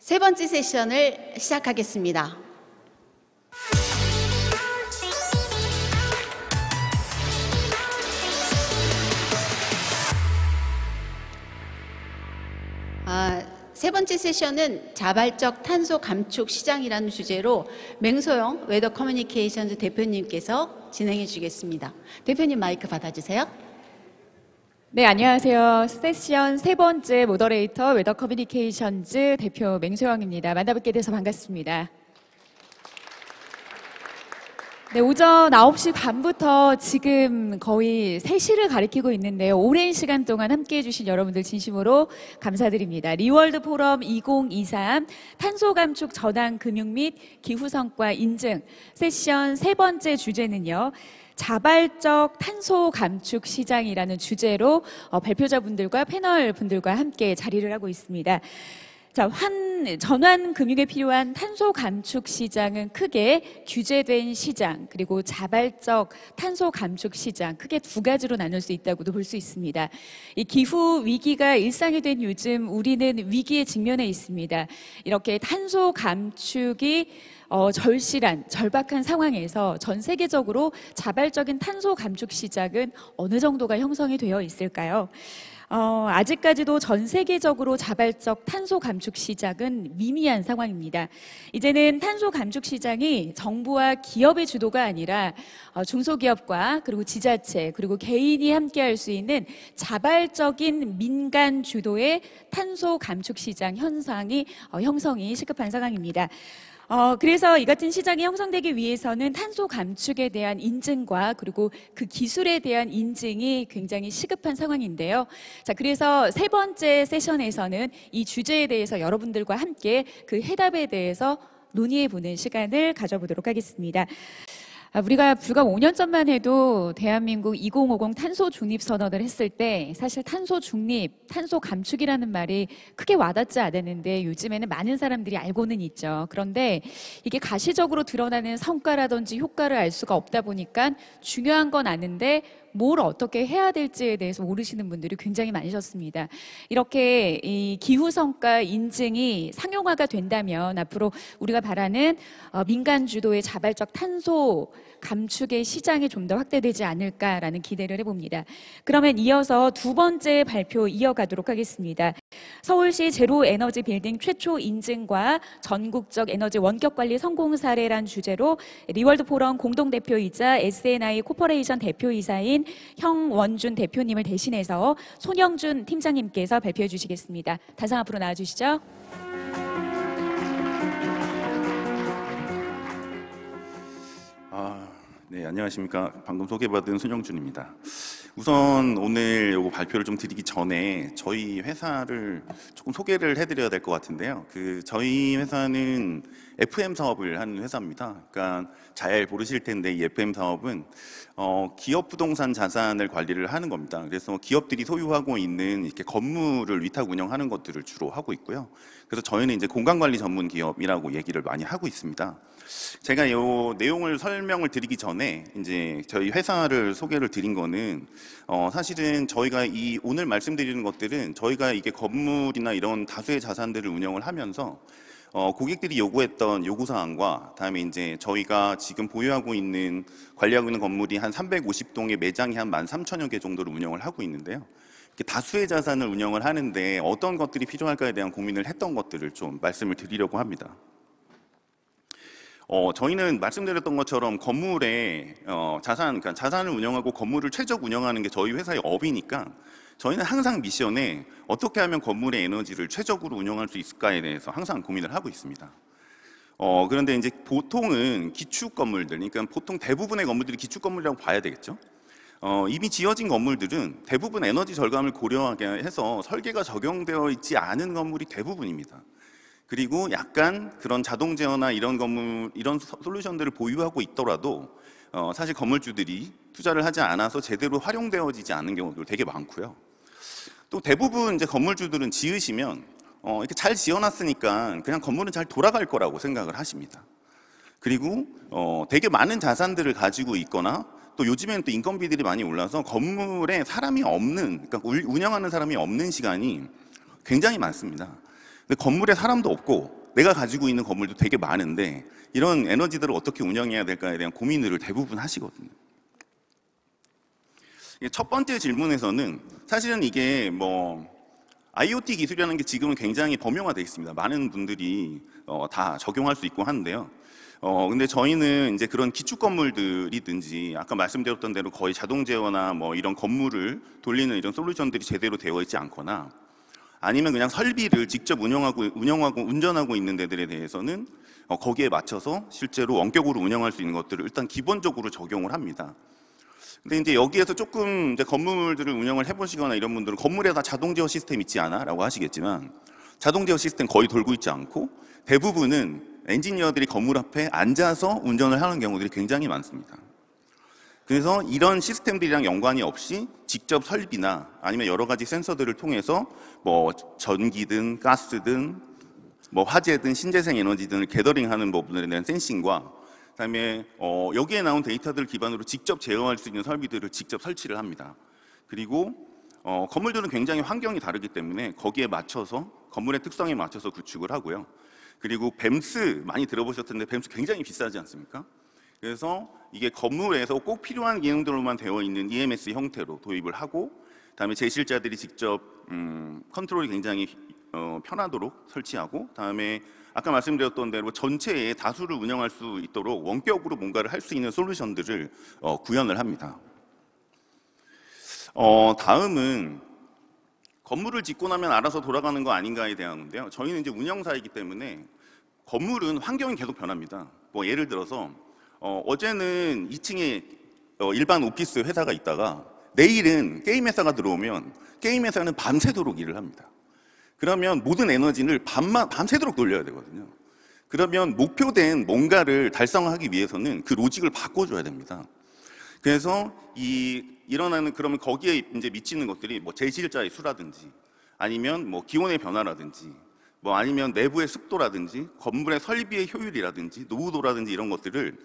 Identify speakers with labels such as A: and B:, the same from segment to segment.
A: 세 번째 세션을 시작하겠습니다. 세 번째 세션은 자발적 탄소 감축 시장이라는 주제로 맹소영 웨더 커뮤니케이션즈 대표님께서 진행해 주시겠습니다. 대표님 마이크 받아주세요.
B: 네, 안녕하세요. 세션 세 번째 모더레이터 웨더 커뮤니케이션즈 대표 맹소영입니다. 만나뵙게 돼서 반갑습니다. 네, 오전 9시 반부터 지금 거의 3시를 가리키고 있는데요. 오랜 시간 동안 함께해 주신 여러분들 진심으로 감사드립니다. 리월드 포럼 2023 탄소 감축 전환 금융 및 기후 성과 인증 세션 세 번째 주제는요. 자발적 탄소 감축 시장이라는 주제로 발표자분들과 패널 분들과 함께 자리를 하고 있습니다. 자, 전환 금융에 필요한 탄소 감축 시장은 크게 규제된 시장, 그리고 자발적 탄소 감축 시장, 크게 두 가지로 나눌 수 있다고도 볼 수 있습니다. 이 기후 위기가 일상이 된 요즘 우리는 위기에 직면해 있습니다. 이렇게 탄소 감축이 절박한 상황에서 전 세계적으로 자발적인 탄소 감축 시장은 어느 정도가 형성이 되어 있을까요? 아직까지도 전 세계적으로 자발적 탄소 감축 시장은 미미한 상황입니다. 이제는 탄소 감축 시장이 정부와 기업의 주도가 아니라 중소기업과 그리고 지자체 그리고 개인이 함께 할 수 있는 자발적인 민간 주도의 탄소 감축 시장 형성이 시급한 상황입니다. 그래서 이 같은 시장이 형성되기 위해서는 탄소 감축에 대한 인증과 그리고 그 기술에 대한 인증이 굉장히 시급한 상황인데요. 자, 그래서 세 번째 세션에서는 이 주제에 대해서 여러분들과 함께 그 해답에 대해서 논의해보는 시간을 가져보도록 하겠습니다. 우리가 불과 5년 전만 해도 대한민국 2050 탄소 중립 선언을 했을 때 사실 탄소 중립, 탄소 감축이라는 말이 크게 와닿지 않았는데 요즘에는 많은 사람들이 알고는 있죠. 그런데 이게 가시적으로 드러나는 성과라든지 효과를 알 수가 없다 보니까 중요한 건 아는데 뭘 어떻게 해야 될지에 대해서 모르시는 분들이 굉장히 많으셨습니다. 이렇게 이 기후 성과 인증이 상용화가 된다면 앞으로 우리가 바라는 민간 주도의 자발적 탄소 감축의 시장이 좀 더 확대되지 않을까라는 기대를 해봅니다. 그러면 이어서 두 번째 발표 이어가도록 하겠습니다. 서울시 제로 에너지 빌딩 최초 인증과 전국적 에너지 원격 관리 성공 사례란 주제로 리월드 포럼 공동대표이자 SNI 코퍼레이션 대표이사인 형원준 대표님을 대신해서 손영준 팀장님께서 발표해 주시겠습니다. 단상 앞으로 나와주시죠.
C: 네, 안녕하십니까. 방금 소개받은 손영준입니다. 우선 오늘 요거 발표를 좀 드리기 전에 저희 회사를 조금 소개를 해드려야 될 것 같은데요. 저희 회사는 FM 사업을 하는 회사입니다. 그러니까 잘 모르실 텐데 이 FM 사업은 기업 부동산 자산을 관리를 하는 겁니다. 그래서 기업들이 소유하고 있는 이렇게 건물을 위탁 운영하는 것들을 주로 하고 있고요. 그래서 저희는 이제 공간관리 전문 기업이라고 얘기를 많이 하고 있습니다. 제가 이 내용을 설명을 드리기 전에 이제 저희 회사를 소개를 드린 거는 사실은 저희가 오늘 말씀드리는 것들은 저희가 이게 건물이나 이런 다수의 자산들을 운영을 하면서 고객들이 요구했던 요구사항과 다음에 이제 저희가 지금 보유하고 있는 관리하고 있는 건물이 한 350동의 매장이 한 13,000여 개 정도를 운영을 하고 있는데요. 다수의 자산을 운영을 하는데 어떤 것들이 필요할까에 대한 고민을 했던 것들을 좀 말씀을 드리려고 합니다. 저희는 말씀드렸던 것처럼 건물에 그러니까 자산을 운영하고 건물을 최적 운영하는 게 저희 회사의 업이니까 저희는 항상 미션에 어떻게 하면 건물의 에너지를 최적으로 운영할 수 있을까에 대해서 항상 고민을 하고 있습니다. 그런데 이제 보통은 기축 건물들, 그러니까 보통 대부분의 건물들이 기축 건물이라고 봐야 되겠죠. 이미 지어진 건물들은 대부분 에너지 절감을 고려하게 해서 설계가 적용되어 있지 않은 건물이 대부분입니다. 그리고 약간 그런 자동 제어나 이런 솔루션들을 보유하고 있더라도 사실 건물주들이 투자를 하지 않아서 제대로 활용되어지지 않는 경우도 되게 많고요. 또 대부분 이제 건물주들은 지으시면 이렇게 잘 지어놨으니까 그냥 건물은 잘 돌아갈 거라고 생각을 하십니다. 그리고 되게 많은 자산들을 가지고 있거나 또 요즘에는 또 인건비들이 많이 올라서 건물에 사람이 없는, 그러니까 운영하는 사람이 없는 시간이 굉장히 많습니다. 근데 건물에 사람도 없고 내가 가지고 있는 건물도 되게 많은데 이런 에너지들을 어떻게 운영해야 될까에 대한 고민들을 대부분 하시거든요. 첫 번째 질문에서는 사실은 이게 IoT 기술이라는 게 지금은 굉장히 범용화되어 있습니다. 많은 분들이 다 적용할 수 있고 하는데요. 근데 저희는 이제 그런 기축 건물들이든지 아까 말씀드렸던 대로 거의 자동 제어나 이런 건물을 돌리는 이런 솔루션들이 제대로 되어 있지 않거나 아니면 그냥 설비를 직접 운영하고 운전하고 있는 데들에 대해서는 거기에 맞춰서 실제로 원격으로 운영할 수 있는 것들을 일단 기본적으로 적용을 합니다. 근데 이제 여기에서 조금 이제 건물들을 운영을 해보시거나 이런 분들은 건물에다 자동 제어 시스템 있지 않아? 라고 하시겠지만 자동 제어 시스템 거의 돌고 있지 않고 대부분은 엔지니어들이 건물 앞에 앉아서 운전을 하는 경우들이 굉장히 많습니다. 그래서 이런 시스템들이랑 연관이 없이 직접 설비나 아니면 여러 가지 센서들을 통해서 전기든 가스든 화재든 신재생 에너지 등을 게더링하는 부분에 대한 센싱과 그다음에 여기에 나온 데이터들 기반으로 직접 제어할 수 있는 설비들을 직접 설치를 합니다. 그리고 건물들은 굉장히 환경이 다르기 때문에 거기에 맞춰서 건물의 특성에 맞춰서 구축을 하고요. 그리고 뱀스 많이 들어보셨을 텐데 뱀스 굉장히 비싸지 않습니까? 그래서 이게 건물에서 꼭 필요한 기능들로만 되어 있는 EMS 형태로 도입을 하고 그다음에 제실자들이 직접 컨트롤이 굉장히 편하도록 설치하고 그다음에 아까 말씀드렸던 대로 전체의 다수를 운영할 수 있도록 원격으로 뭔가를 할 수 있는 솔루션들을 구현을 합니다. 다음은 건물을 짓고 나면 알아서 돌아가는 거 아닌가에 대한 건데요. 저희는 이제 운영사이기 때문에 건물은 환경이 계속 변합니다. 예를 들어서 어제는 2층에 일반 오피스 회사가 있다가 내일은 게임 회사가 들어오면 게임 회사는 밤새도록 일을 합니다. 그러면 모든 에너지를 밤새도록 돌려야 되거든요. 그러면 목표된 뭔가를 달성하기 위해서는 그 로직을 바꿔줘야 됩니다. 그래서 일어나는 그러면 거기에 이제 미치는 것들이 제실자의 수라든지 아니면 기온의 변화라든지 아니면 내부의 습도라든지 건물의 설비의 효율이라든지 노후도라든지 이런 것들을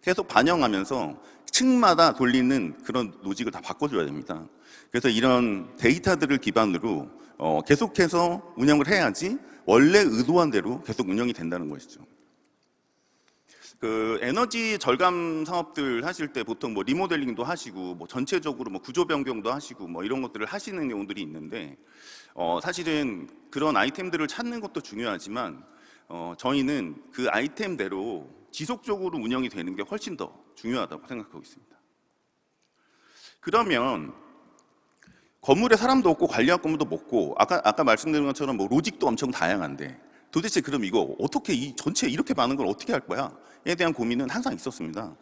C: 계속 반영하면서 층마다 돌리는 그런 로직을 다 바꿔줘야 됩니다. 그래서 이런 데이터들을 기반으로 계속해서 운영을 해야지 원래 의도한 대로 계속 운영이 된다는 것이죠. 그 에너지 절감 사업들 하실 때 보통 리모델링도 하시고 전체적으로 구조 변경도 하시고 이런 것들을 하시는 경우들이 있는데 사실은 그런 아이템들을 찾는 것도 중요하지만 저희는 그 아이템대로 지속적으로 운영이 되는 게 훨씬 더 중요하다고 생각하고 있습니다. 그러면 건물에 사람도 없고 관리할 건물도 없고 아까 말씀드린 것처럼 로직도 엄청 다양한데 도대체 그럼 이거 어떻게 이 전체 이렇게 많은 걸 어떻게 할 거야?에 대한 고민은 항상 있었습니다.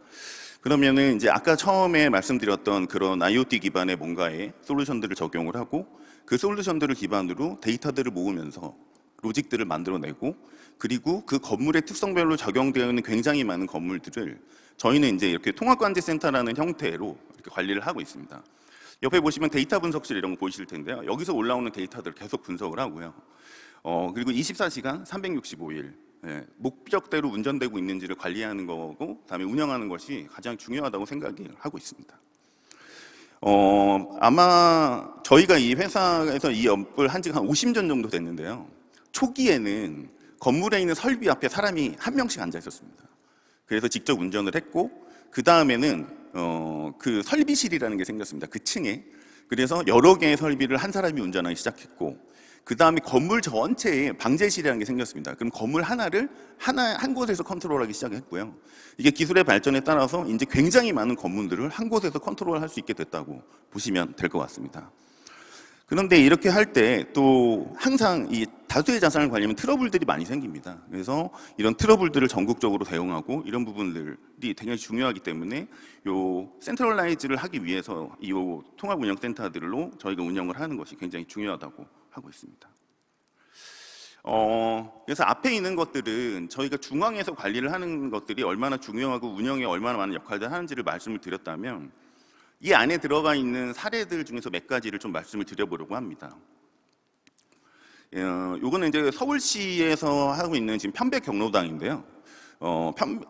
C: 그러면은 이제 아까 처음에 말씀드렸던 그런 IoT 기반의 뭔가의 솔루션들을 적용을 하고 그 솔루션들을 기반으로 데이터들을 모으면서 로직들을 만들어내고 그리고 그 건물의 특성별로 적용되어 있는 굉장히 많은 건물들을 저희는 이제 이렇게 통합관제센터라는 형태로 이렇게 관리를 하고 있습니다. 옆에 보시면 데이터 분석실 이런 거 보이실 텐데요. 여기서 올라오는 데이터들을 계속 분석을 하고요. 그리고 24시간 365일 목적대로 운전되고 있는지를 관리하는 거고 그다음에 운영하는 것이 가장 중요하다고 생각하고 있습니다. 아마 저희가 이 회사에서 이 업을 한 지가 한 50년 정도 됐는데요. 초기에는 건물에 있는 설비 앞에 사람이 한 명씩 앉아 있었습니다. 그래서 직접 운전을 했고 그 다음에는 그 설비실이라는 게 생겼습니다. 그 층에. 그래서 여러 개의 설비를 한 사람이 운전하기 시작했고 그 다음에 건물 전체에 방제실이라는 게 생겼습니다. 그럼 건물 하나를 한 곳에서 컨트롤하기 시작했고요. 이게 기술의 발전에 따라서 이제 굉장히 많은 건물들을 한 곳에서 컨트롤할 수 있게 됐다고 보시면 될 것 같습니다. 그런데 이렇게 할 때 또 항상 이 다수의 자산을 관리하면 트러블들이 많이 생깁니다. 그래서 이런 트러블들을 전국적으로 대응하고 이런 부분들이 굉장히 중요하기 때문에 요 센트럴라이즈를 하기 위해서 이 통합 운영 센터들로 저희가 운영을 하는 것이 굉장히 중요하다고 하고 있습니다. 그래서 앞에 있는 것들은 저희가 중앙에서 관리를 하는 것들이 얼마나 중요하고 운영에 얼마나 많은 역할을 하는지를 말씀을 드렸다면 이 안에 들어가 있는 사례들 중에서 몇 가지를 좀 말씀을 드려보려고 합니다. 요거는 이제 서울시에서 하고 있는 지금 편백 경로당인데요.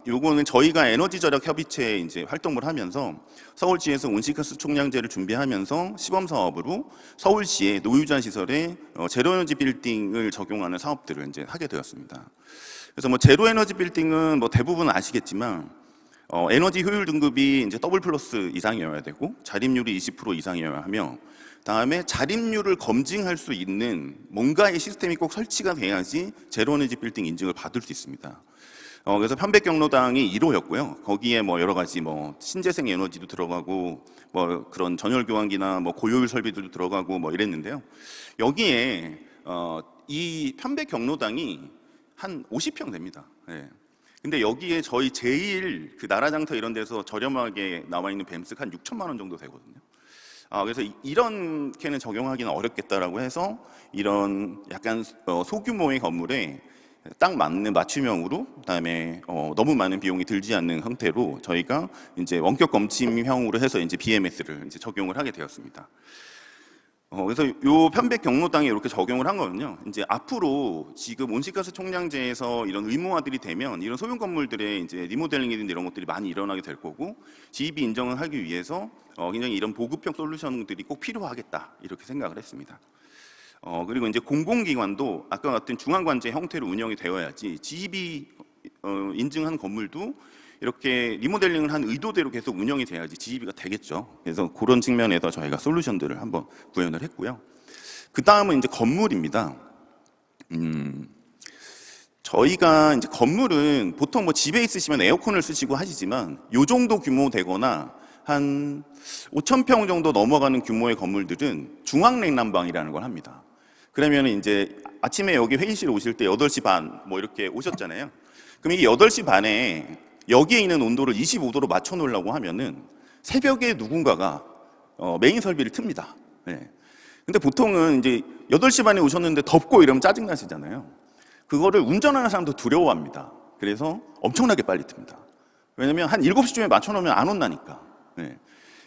C: 요거는 저희가 에너지 절약 협의체에 이제 활동을 하면서 서울시에서 온실가스 총량제를 준비하면서 시범 사업으로 서울시의 노유자 시설에 제로에너지 빌딩을 적용하는 사업들을 이제 하게 되었습니다. 그래서 뭐 제로에너지 빌딩은 뭐 대부분 아시겠지만 에너지 효율 등급이 이제 더블 플러스 이상이어야 되고 자립률이 20% 이상이어야 하며 다음에 자립률을 검증할 수 있는 뭔가의 시스템이 꼭 설치가 돼야지 제로에너지 빌딩 인증을 받을 수 있습니다. 그래서 편백경로당이 1호였고요. 거기에 뭐 여러 가지 뭐 신재생 에너지도 들어가고 뭐 그런 전열 교환기나 뭐 고효율 설비들도 들어가고 뭐 이랬는데요. 여기에 이 편백경로당이 한 50평 됩니다. 네. 근데 여기에 저희 제일 그 나라장터 이런 데서 저렴하게 나와 있는 뱀스가 한 6천만 원 정도 되거든요. 그래서 이렇게는 적용하기는 어렵겠다라고 해서 이런 약간 소규모의 건물에 딱 맞는 맞춤형으로 그다음에 너무 많은 비용이 들지 않는 형태로 저희가 이제 원격 검침형으로 해서 이제 BMS를 이제 적용을 하게 되었습니다. 그래서 요 편백 경로당에 이렇게 적용을 한 거는요. 이제 앞으로 지금 온실가스 총량제에서 이런 의무화들이 되면 이런 소형 건물들의 이제 리모델링이든 이런 것들이 많이 일어나게 될 거고 GEB 인정을 하기 위해서 굉장히 이런 보급형 솔루션들이 꼭 필요하겠다 이렇게 생각을 했습니다. 그리고 이제 공공기관도 아까 같은 중앙관제 형태로 운영이 되어야지 GEB 인증한 건물도 이렇게 리모델링을 한 의도대로 계속 운영이 돼야지 GEB가 되겠죠. 그래서 그런 측면에서 저희가 솔루션들을 한번 구현을 했고요. 그 다음은 이제 건물입니다. 저희가 이제 건물은 보통 뭐 집에 있으시면 에어컨을 쓰시고 하시지만 요 정도 규모 되거나 한 5,000평 정도 넘어가는 규모의 건물들은 중앙냉난방이라는 걸 합니다. 그러면 이제 아침에 여기 회의실 오실 때 8시 반 뭐 이렇게 오셨잖아요. 그럼 이게 8시 반에 여기에 있는 온도를 25도로 맞춰 놓으려고 하면은 새벽에 누군가가 메인 설비를 틉니다. 네. 근데 보통은 이제 8시 반에 오셨는데 덥고 이러면 짜증나시잖아요. 그거를 운전하는 사람도 두려워합니다. 그래서 엄청나게 빨리 틉니다. 왜냐면 한 7시쯤에 맞춰 놓으면 안 온다니까. 네.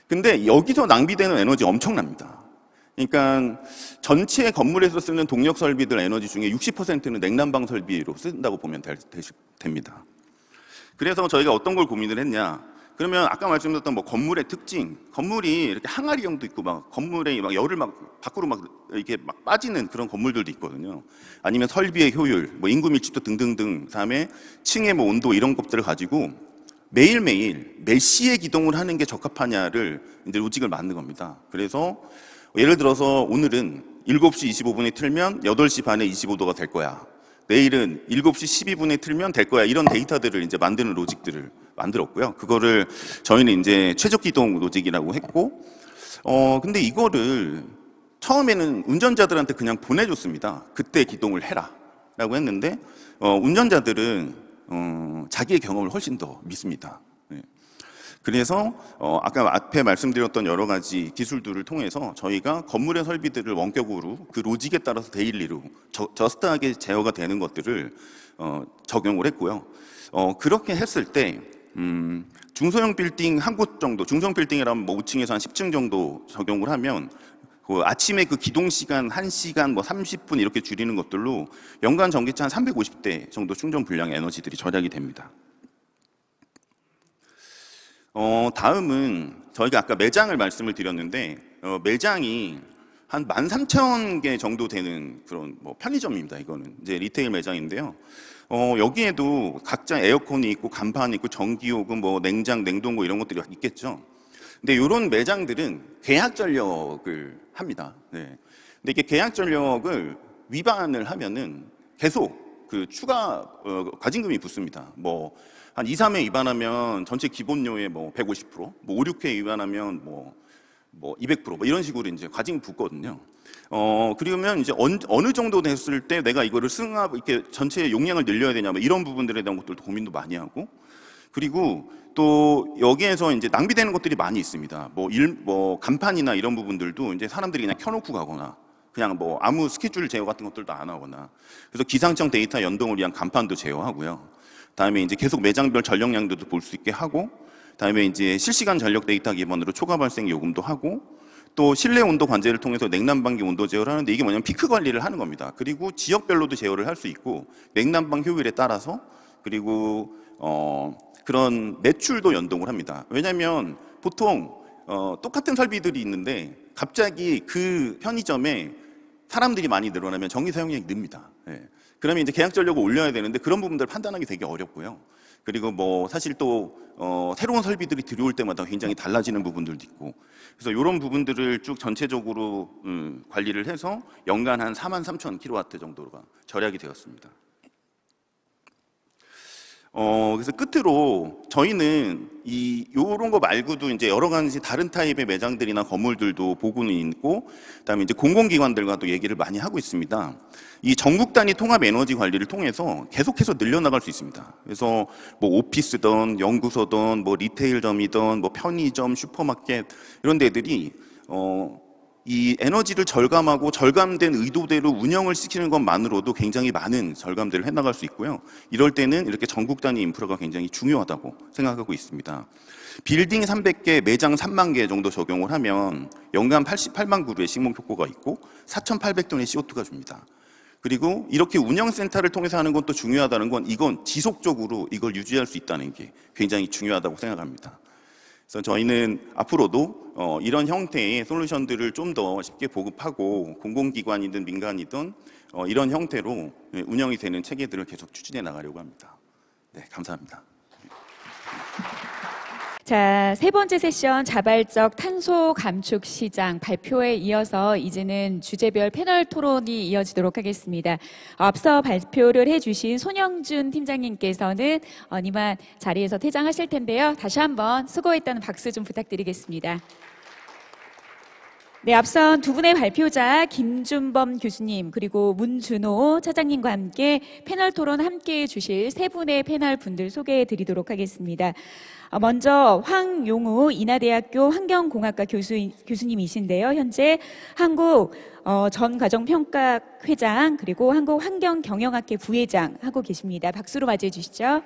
C: 근데 여기서 낭비되는 에너지 엄청납니다. 그러니까 전체 건물에서 쓰는 동력 설비들 에너지 중에 60%는 냉난방 설비로 쓴다고 보면 됩니다. 그래서 저희가 어떤 걸 고민을 했냐? 그러면 아까 말씀드렸던 뭐 건물의 특징, 건물이 이렇게 항아리형도 있고 막 건물에 막 열을 막 밖으로 막 이렇게 막 빠지는 그런 건물들도 있거든요. 아니면 설비의 효율, 뭐 인구 밀집도 등등등, 그다음에 층의 뭐 온도 이런 것들을 가지고 매일매일 몇 시에 기동을 하는 게 적합하냐를 이제 로직을 만든 겁니다. 그래서 예를 들어서 오늘은 7시 25분에 틀면 8시 반에 25도가 될 거야. 내일은 7시 12분에 틀면 될 거야. 이런 데이터들을 이제 만드는 로직들을 만들었고요. 그거를 저희는 이제 최적 기동 로직이라고 했고, 근데 이거를 처음에는 운전자들한테 그냥 보내줬습니다. 그때 기동을 해라. 라고 했는데, 운전자들은, 자기의 경험을 훨씬 더 믿습니다. 네. 그래서 아까 앞에 말씀드렸던 여러 가지 기술들을 통해서 저희가 건물의 설비들을 원격으로 그 로직에 따라서 데일리로 저스트하게 제어가 되는 것들을 적용을 했고요. 그렇게 했을 때 중소형 빌딩 한 곳 정도, 중소형 빌딩이라면 뭐 5층에서 한 10층 정도 적용을 하면 그 아침에 그 기동 시간 1시간 뭐 30분 이렇게 줄이는 것들로 연간 전기차 한 350대 정도 충전 분량 에너지들이 절약이 됩니다. 다음은 저희가 아까 매장을 말씀을 드렸는데 매장이 한 13,000개 정도 되는 그런 뭐 편의점입니다. 이거는 이제 리테일 매장인데요. 여기에도 각자 에어컨이 있고 간판이 있고 전기요금 뭐 냉장, 냉동고 이런 것들이 있겠죠. 근데 이런 매장들은 계약 전력을 합니다. 네. 근데 이게 계약 전력을 위반을 하면은 계속 그 추가 과징금이 붙습니다. 뭐 한 2, 3회 위반하면 전체 기본료의 뭐 150%, 뭐 5, 6회 위반하면 뭐 200% 뭐 이런 식으로 이제 과징금 붙거든요. 그러면 이제 어느 정도 됐을 때 내가 이거를 승합 이렇게 전체 용량을 늘려야 되냐 뭐 이런 부분들에 대한 것들도 고민도 많이 하고, 그리고 또 여기에서 이제 낭비되는 것들이 많이 있습니다. 뭐 간판이나 이런 부분들도 이제 사람들이 그냥 켜놓고 가거나 그냥 뭐 아무 스케줄 제어 같은 것들도 안 하거나, 그래서 기상청 데이터 연동을 위한 간판도 제어하고요. 다음에 이제 계속 매장별 전력량도 볼 수 있게 하고, 다음에 이제 실시간 전력 데이터 기반으로 초과 발생 요금도 하고, 또 실내 온도 관제를 통해서 냉난방기 온도 제어를 하는데 이게 뭐냐면 피크 관리를 하는 겁니다. 그리고 지역별로도 제어를 할 수 있고 냉난방 효율에 따라서, 그리고 그런 매출도 연동을 합니다. 왜냐하면 보통 똑같은 설비들이 있는데 갑자기 그 편의점에 사람들이 많이 늘어나면 전기 사용량이 늡니다. 예. 그러면 이제 계약 전력을 올려야 되는데 그런 부분들을 판단하기 되게 어렵고요. 그리고 뭐 사실 또 새로운 설비들이 들어올 때마다 굉장히 달라지는 부분들도 있고, 그래서 이런 부분들을 쭉 전체적으로 관리를 해서 연간 한 43,000kW 정도가 절약이 되었습니다. 그래서 끝으로 저희는 요런 거 말고도 이제 여러 가지 다른 타입의 매장들이나 건물들도 보고는 있고, 그다음에 이제 공공기관들과도 얘기를 많이 하고 있습니다. 이 전국 단위 통합 에너지 관리를 통해서 계속해서 늘려나갈 수 있습니다. 그래서 뭐 오피스든 연구소든 뭐 리테일점이든 뭐 편의점, 슈퍼마켓 이런 데들이 이 에너지를 절감하고 절감된 의도대로 운영을 시키는 것만으로도 굉장히 많은 절감들을 해나갈 수 있고요. 이럴 때는 이렇게 전국 단위 인프라가 굉장히 중요하다고 생각하고 있습니다. 빌딩 300개, 매장 3만 개 정도 적용을 하면 연간 88만 그루의 식목효과가 있고 4,800톤의 CO2가 줍니다. 그리고 이렇게 운영센터를 통해서 하는 건 또 중요하다는 건, 이건 지속적으로 이걸 유지할 수 있다는 게 굉장히 중요하다고 생각합니다. 그래서 저희는 앞으로도 이런 형태의 솔루션들을 좀 더 쉽게 보급하고 공공기관이든 민간이든 이런 형태로 운영이 되는 체계들을 계속 추진해 나가려고 합니다. 네, 감사합니다.
B: 자, 세 번째 세션 자발적 탄소 감축 시장 발표에 이어서 이제는 주제별 패널 토론이 이어지도록 하겠습니다. 앞서 발표를 해주신 손영준 팀장님께서는 이만 자리에서 퇴장하실 텐데요. 다시 한번 수고했다는 박수 좀 부탁드리겠습니다. 네, 앞선 두 분의 발표자 김준범 교수님 그리고 문준호 차장님과 함께 패널 토론 함께 해주실 세 분의 패널 분들 소개해 드리도록 하겠습니다. 먼저 황용우 인하대학교 환경공학과 교수님이신데요. 현재 한국 전가정평가회장 그리고 한국환경경영학회 부회장 하고 계십니다. 박수로 맞이해 주시죠.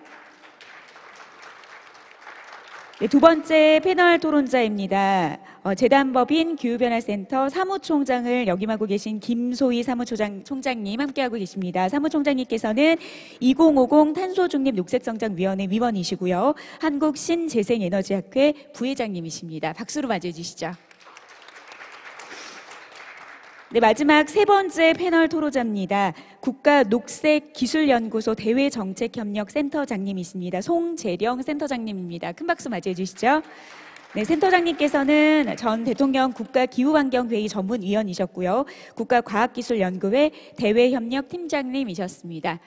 B: 네, 두 번째 패널 토론자입니다. 재단법인 교육변화센터 사무총장을 역임하고 계신 김소희 사무총장님 함께하고 계십니다. 사무총장님께서는 2050 탄소중립 녹색성장위원회 위원이시고요. 한국신재생에너지학회 부회장님이십니다. 박수로 맞이해 주시죠. 네, 마지막 세 번째 패널 토론자입니다. 국가녹색기술연구소 대외정책협력센터장님이십니다. 송재령 센터장님입니다. 큰 박수 맞이해 주시죠. 네, 센터장님께서는 전 대통령 국가기후환경회의 전문위원이셨고요. 국가과학기술연구회 대외협력팀장님이셨습니다.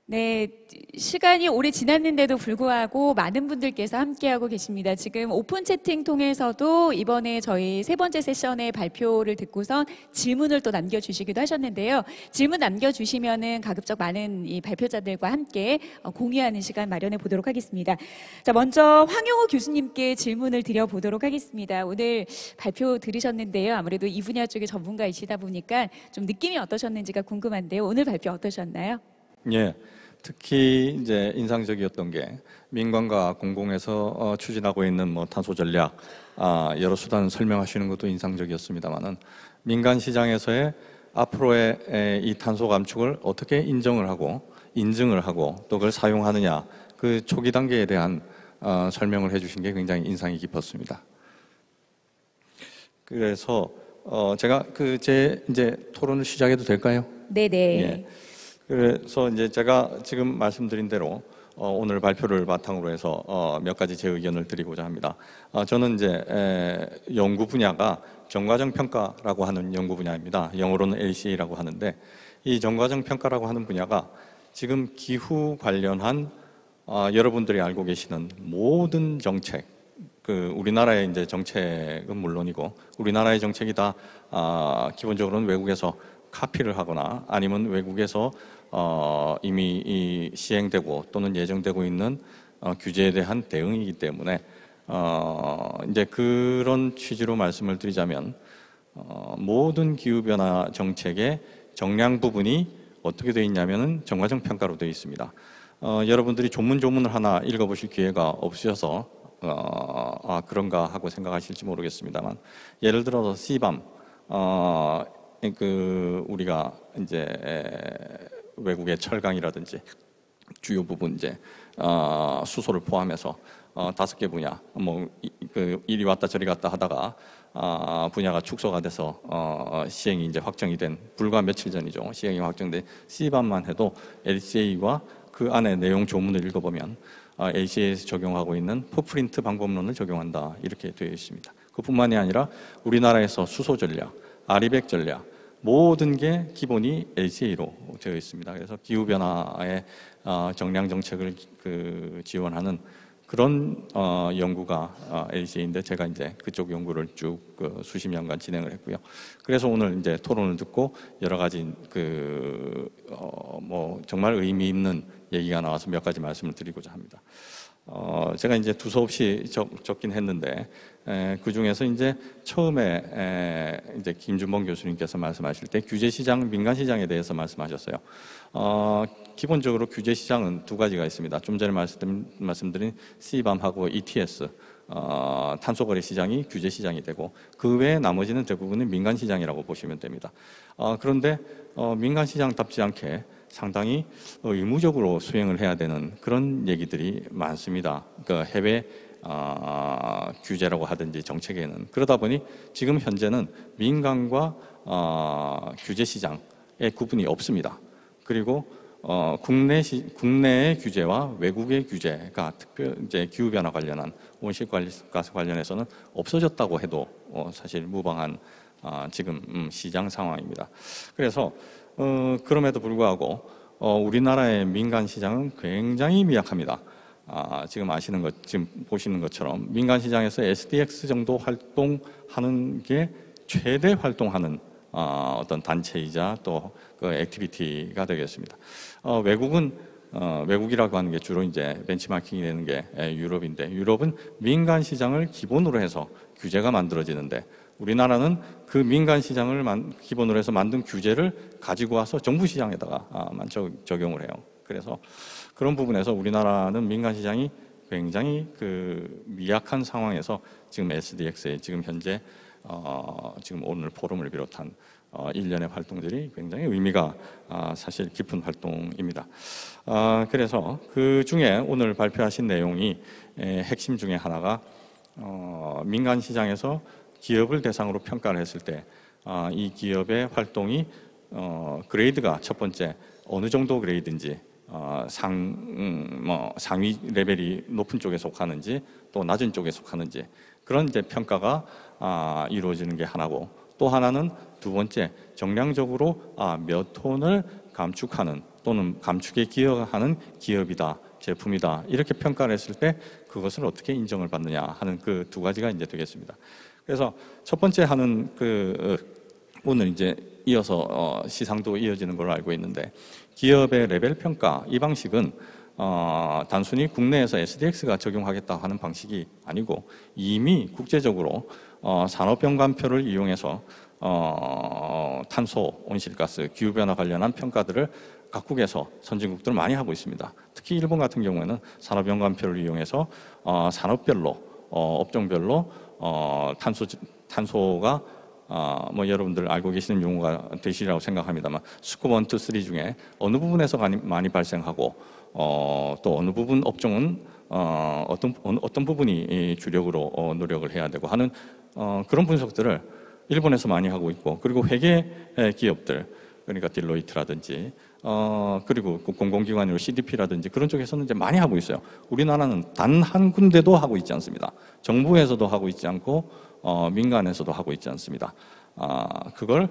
B: 네, 시간이 오래 지났는데도 불구하고 많은 분들께서 함께하고 계십니다. 지금 오픈 채팅 통해서도 이번에 저희 세 번째 세션의 발표를 듣고선 질문을 또 남겨주시기도 하셨는데요. 질문 남겨주시면은 가급적 많은 이 발표자들과 함께 공유하는 시간 마련해 보도록 하겠습니다. 자, 먼저 황용우 교수님께 질문을 드려보도록 하겠습니다. 오늘 발표 들으셨는데요. 아무래도 이 분야 쪽에 전문가이시다 보니까 좀 느낌이 어떠셨는지가 궁금한데요. 오늘 발표 어떠셨나요?
D: 예. 특히 이제 인상적이었던 게 민간과 공공에서 추진하고 있는 뭐 탄소 전략 여러 수단 설명하시는 것도 인상적이었습니다만은 민간 시장에서의 앞으로의 이 탄소 감축을 어떻게 인증을 하고 또 그걸 사용하느냐 그 초기 단계에 대한 설명을 해주신 게 굉장히 인상이 깊었습니다. 그래서 제가 제 이제 토론을 시작해도 될까요?
B: 네네.
D: 예. 그래서 이제 제가 지금 말씀드린 대로 오늘 발표를 바탕으로 해서 몇 가지 제 의견을 드리고자 합니다. 저는 이제 연구 분야가 정과정 평가라고 하는 연구 분야입니다. 영어로는 LCA라고 하는데 이 정과정 평가라고 하는 분야가 지금 기후 관련한 여러분들이 알고 계시는 모든 정책, 우리나라의 이제 정책은 물론이고 우리나라의 정책이 다 기본적으로는 외국에서 카피를 하거나 아니면 외국에서 이미 시행되고 또는 예정되고 있는 규제에 대한 대응이기 때문에 이제 그런 취지로 말씀을 드리자면 모든 기후변화 정책의 정량 부분이 어떻게 되어 있냐면은 정과정 평가로 되어 있습니다. 여러분들이 조문을 하나 읽어보실 기회가 없으셔서 그런가 하고 생각하실지 모르겠습니다만 예를 들어서 CBAM 우리가 이제 외국의 철강이라든지 주요 부분 이제 수소를 포함해서 5개 분야 그 이리 왔다 저리 갔다 하다가 분야가 축소가 돼서 시행이 이제 확정이 된 불과 며칠 전이죠. 시행이 확정된 C반만 해도 LCA와 그 안에 내용 조문을 읽어보면 LCA에서 적용하고 있는 풋프린트 방법론을 적용한다 이렇게 되어 있습니다. 그뿐만이 아니라 우리나라에서 수소 전략, 아리백 전략 모든 게 기본이 LCA로 되어 있습니다. 그래서 기후 변화의 정량 정책을 지원하는 그런 연구가 LCA인데 제가 이제 그쪽 연구를 쭉 수십 년간 진행을 했고요. 그래서 오늘 이제 토론을 듣고 여러 가지 뭐 정말 의미 있는 얘기가 나와서 몇 가지 말씀을 드리고자 합니다. 제가 이제 두서없이 적긴 했는데 그 중에서 이제 처음에 이제 김준범 교수님께서 말씀하실 때 규제 시장, 민간 시장에 대해서 말씀하셨어요. 기본적으로 규제 시장은 두 가지가 있습니다. 좀 전에 말씀드린 C밤하고 ETS 탄소거래 시장이 규제 시장이 되고 그 외에 나머지는 대부분은 민간 시장이라고 보시면 됩니다. 그런데 민간 시장답지 않게 상당히 의무적으로 수행을 해야 되는 그런 얘기들이 많습니다. 그러니까 해외 규제라고 하든지 정책에는 그러다 보니 지금 현재는 민간과 규제 시장의 구분이 없습니다. 그리고 국내의 규제와 외국의 규제가 특별 이제 기후 변화 관련한 온실가스 관련해서는 없어졌다고 해도 사실 무방한 지금 시장 상황입니다. 그래서 그럼에도 불구하고 우리나라의 민간 시장은 굉장히 미약합니다. 지금 지금 보시는 것처럼 민간 시장에서 SDX 정도 활동하는 게 최대 활동하는 어떤 단체이자 또 그 액티비티가 되겠습니다. 외국이라고 하는 게 주로 이제 벤치마킹이 되는 게 유럽인데 유럽은 민간 시장을 기본으로 해서 규제가 만들어지는데 우리나라는 그 민간 시장을 기본으로 해서 만든 규제를 가지고 와서 정부 시장에다가 적용을 해요. 그래서 그런 부분에서 우리나라는 민간 시장이 굉장히 미약한 상황에서 지금 SDX에 지금 현재 지금 오늘 포럼을 비롯한 일련의 활동들이 굉장히 의미가 사실 깊은 활동입니다. 그래서 그 중에 오늘 발표하신 내용이 핵심 중에 하나가 민간 시장에서 기업을 대상으로 평가를 했을 때 이 기업의 활동이 그레이드가 첫 번째 어느 정도 그레이드인지 상위 레벨이 높은 쪽에 속하는지 또 낮은 쪽에 속하는지 그런 이제 평가가 이루어지는 게 하나고 또 하나는 두 번째 정량적으로 몇 톤을 감축하는 또는 감축에 기여하는 기업이다 제품이다 이렇게 평가를 했을 때 그것을 어떻게 인정을 받느냐 하는 그 두 가지가 이제 되겠습니다. 그래서 첫 번째 하는 오늘 이제 이어서 시상도 이어지는 걸로 알고 있는데 기업의 레벨 평가 이 방식은 단순히 국내에서 SDX가 적용하겠다 하는 방식이 아니고 이미 국제적으로 산업연관표를 이용해서 탄소, 온실가스, 기후변화 관련한 평가들을 각국에서 선진국들 많이 하고 있습니다. 특히 일본 같은 경우에는 산업연관표를 이용해서 산업별로 업종별로 탄소가 뭐 여러분들 알고 계시는 용어가 되시리라고 생각합니다만 스코프 1, 2, 3 중에 어느 부분에서 많이 발생하고 또 어느 부분 업종은 어떤 부분이 주력으로 노력을 해야 되고 하는 그런 분석들을 일본에서 많이 하고 있고 그리고 회계 기업들 그러니까 딜로이트라든지 그리고 공공기관으로 CDP라든지 그런 쪽에서는 이제 많이 하고 있어요. 우리나라는 단 한 군데도 하고 있지 않습니다. 정부에서도 하고 있지 않고 민간에서도 하고 있지 않습니다. 그걸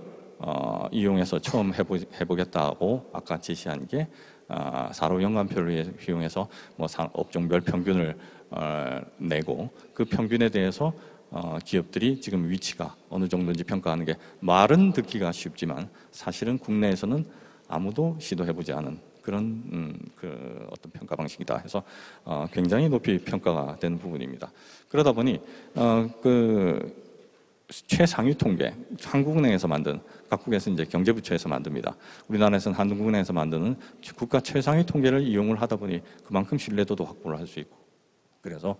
D: 이용해서 처음 해보겠다고 아까 제시한 게 산업연관표를 이용해서 뭐 업종별 평균을 내고 그 평균에 대해서 기업들이 지금 위치가 어느 정도인지 평가하는 게 말은 듣기가 쉽지만 사실은 국내에서는 아무도 시도해보지 않은 그런 어떤 평가 방식이다 해서 굉장히 높이 평가가 된 부분입니다. 그러다 보니 최상위 통계 한국은행에서 만든 각국에서 이제 경제부처에서 만듭니다. 우리나라에서는 한국은행에서 만드는 국가 최상위 통계를 이용을 하다 보니 그만큼 신뢰도도 확보를 할 수 있고 그래서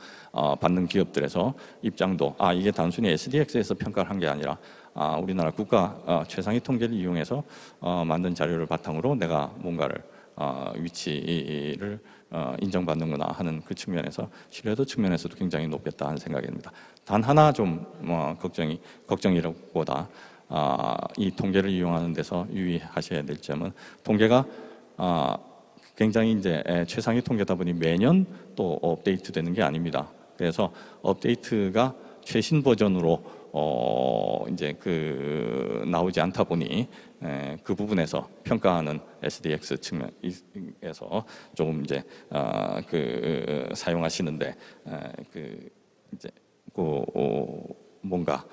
D: 받는 기업들에서 입장도 이게 단순히 SDX에서 평가를 한 게 아니라 우리나라 국가 최상위 통계를 이용해서 만든 자료를 바탕으로 내가 뭔가를 위치를 인정받는구나 하는 그 측면에서 신뢰도 측면에서도 굉장히 높겠다 하는 생각이 듭니다. 단 하나 좀 걱정이라기보다 이 통계를 이용하는 데서 유의하셔야 될 점은 통계가 굉장히 이제 최상위 통계다 보니 매년 또 업데이트되는 게 아닙니다. 그래서 업데이트가 최신 버전으로 이제 나오지 않다 보니 그 부분에서 평가하는 SDX 측면에서 조금 이제 사용하시는데 이제 뭔가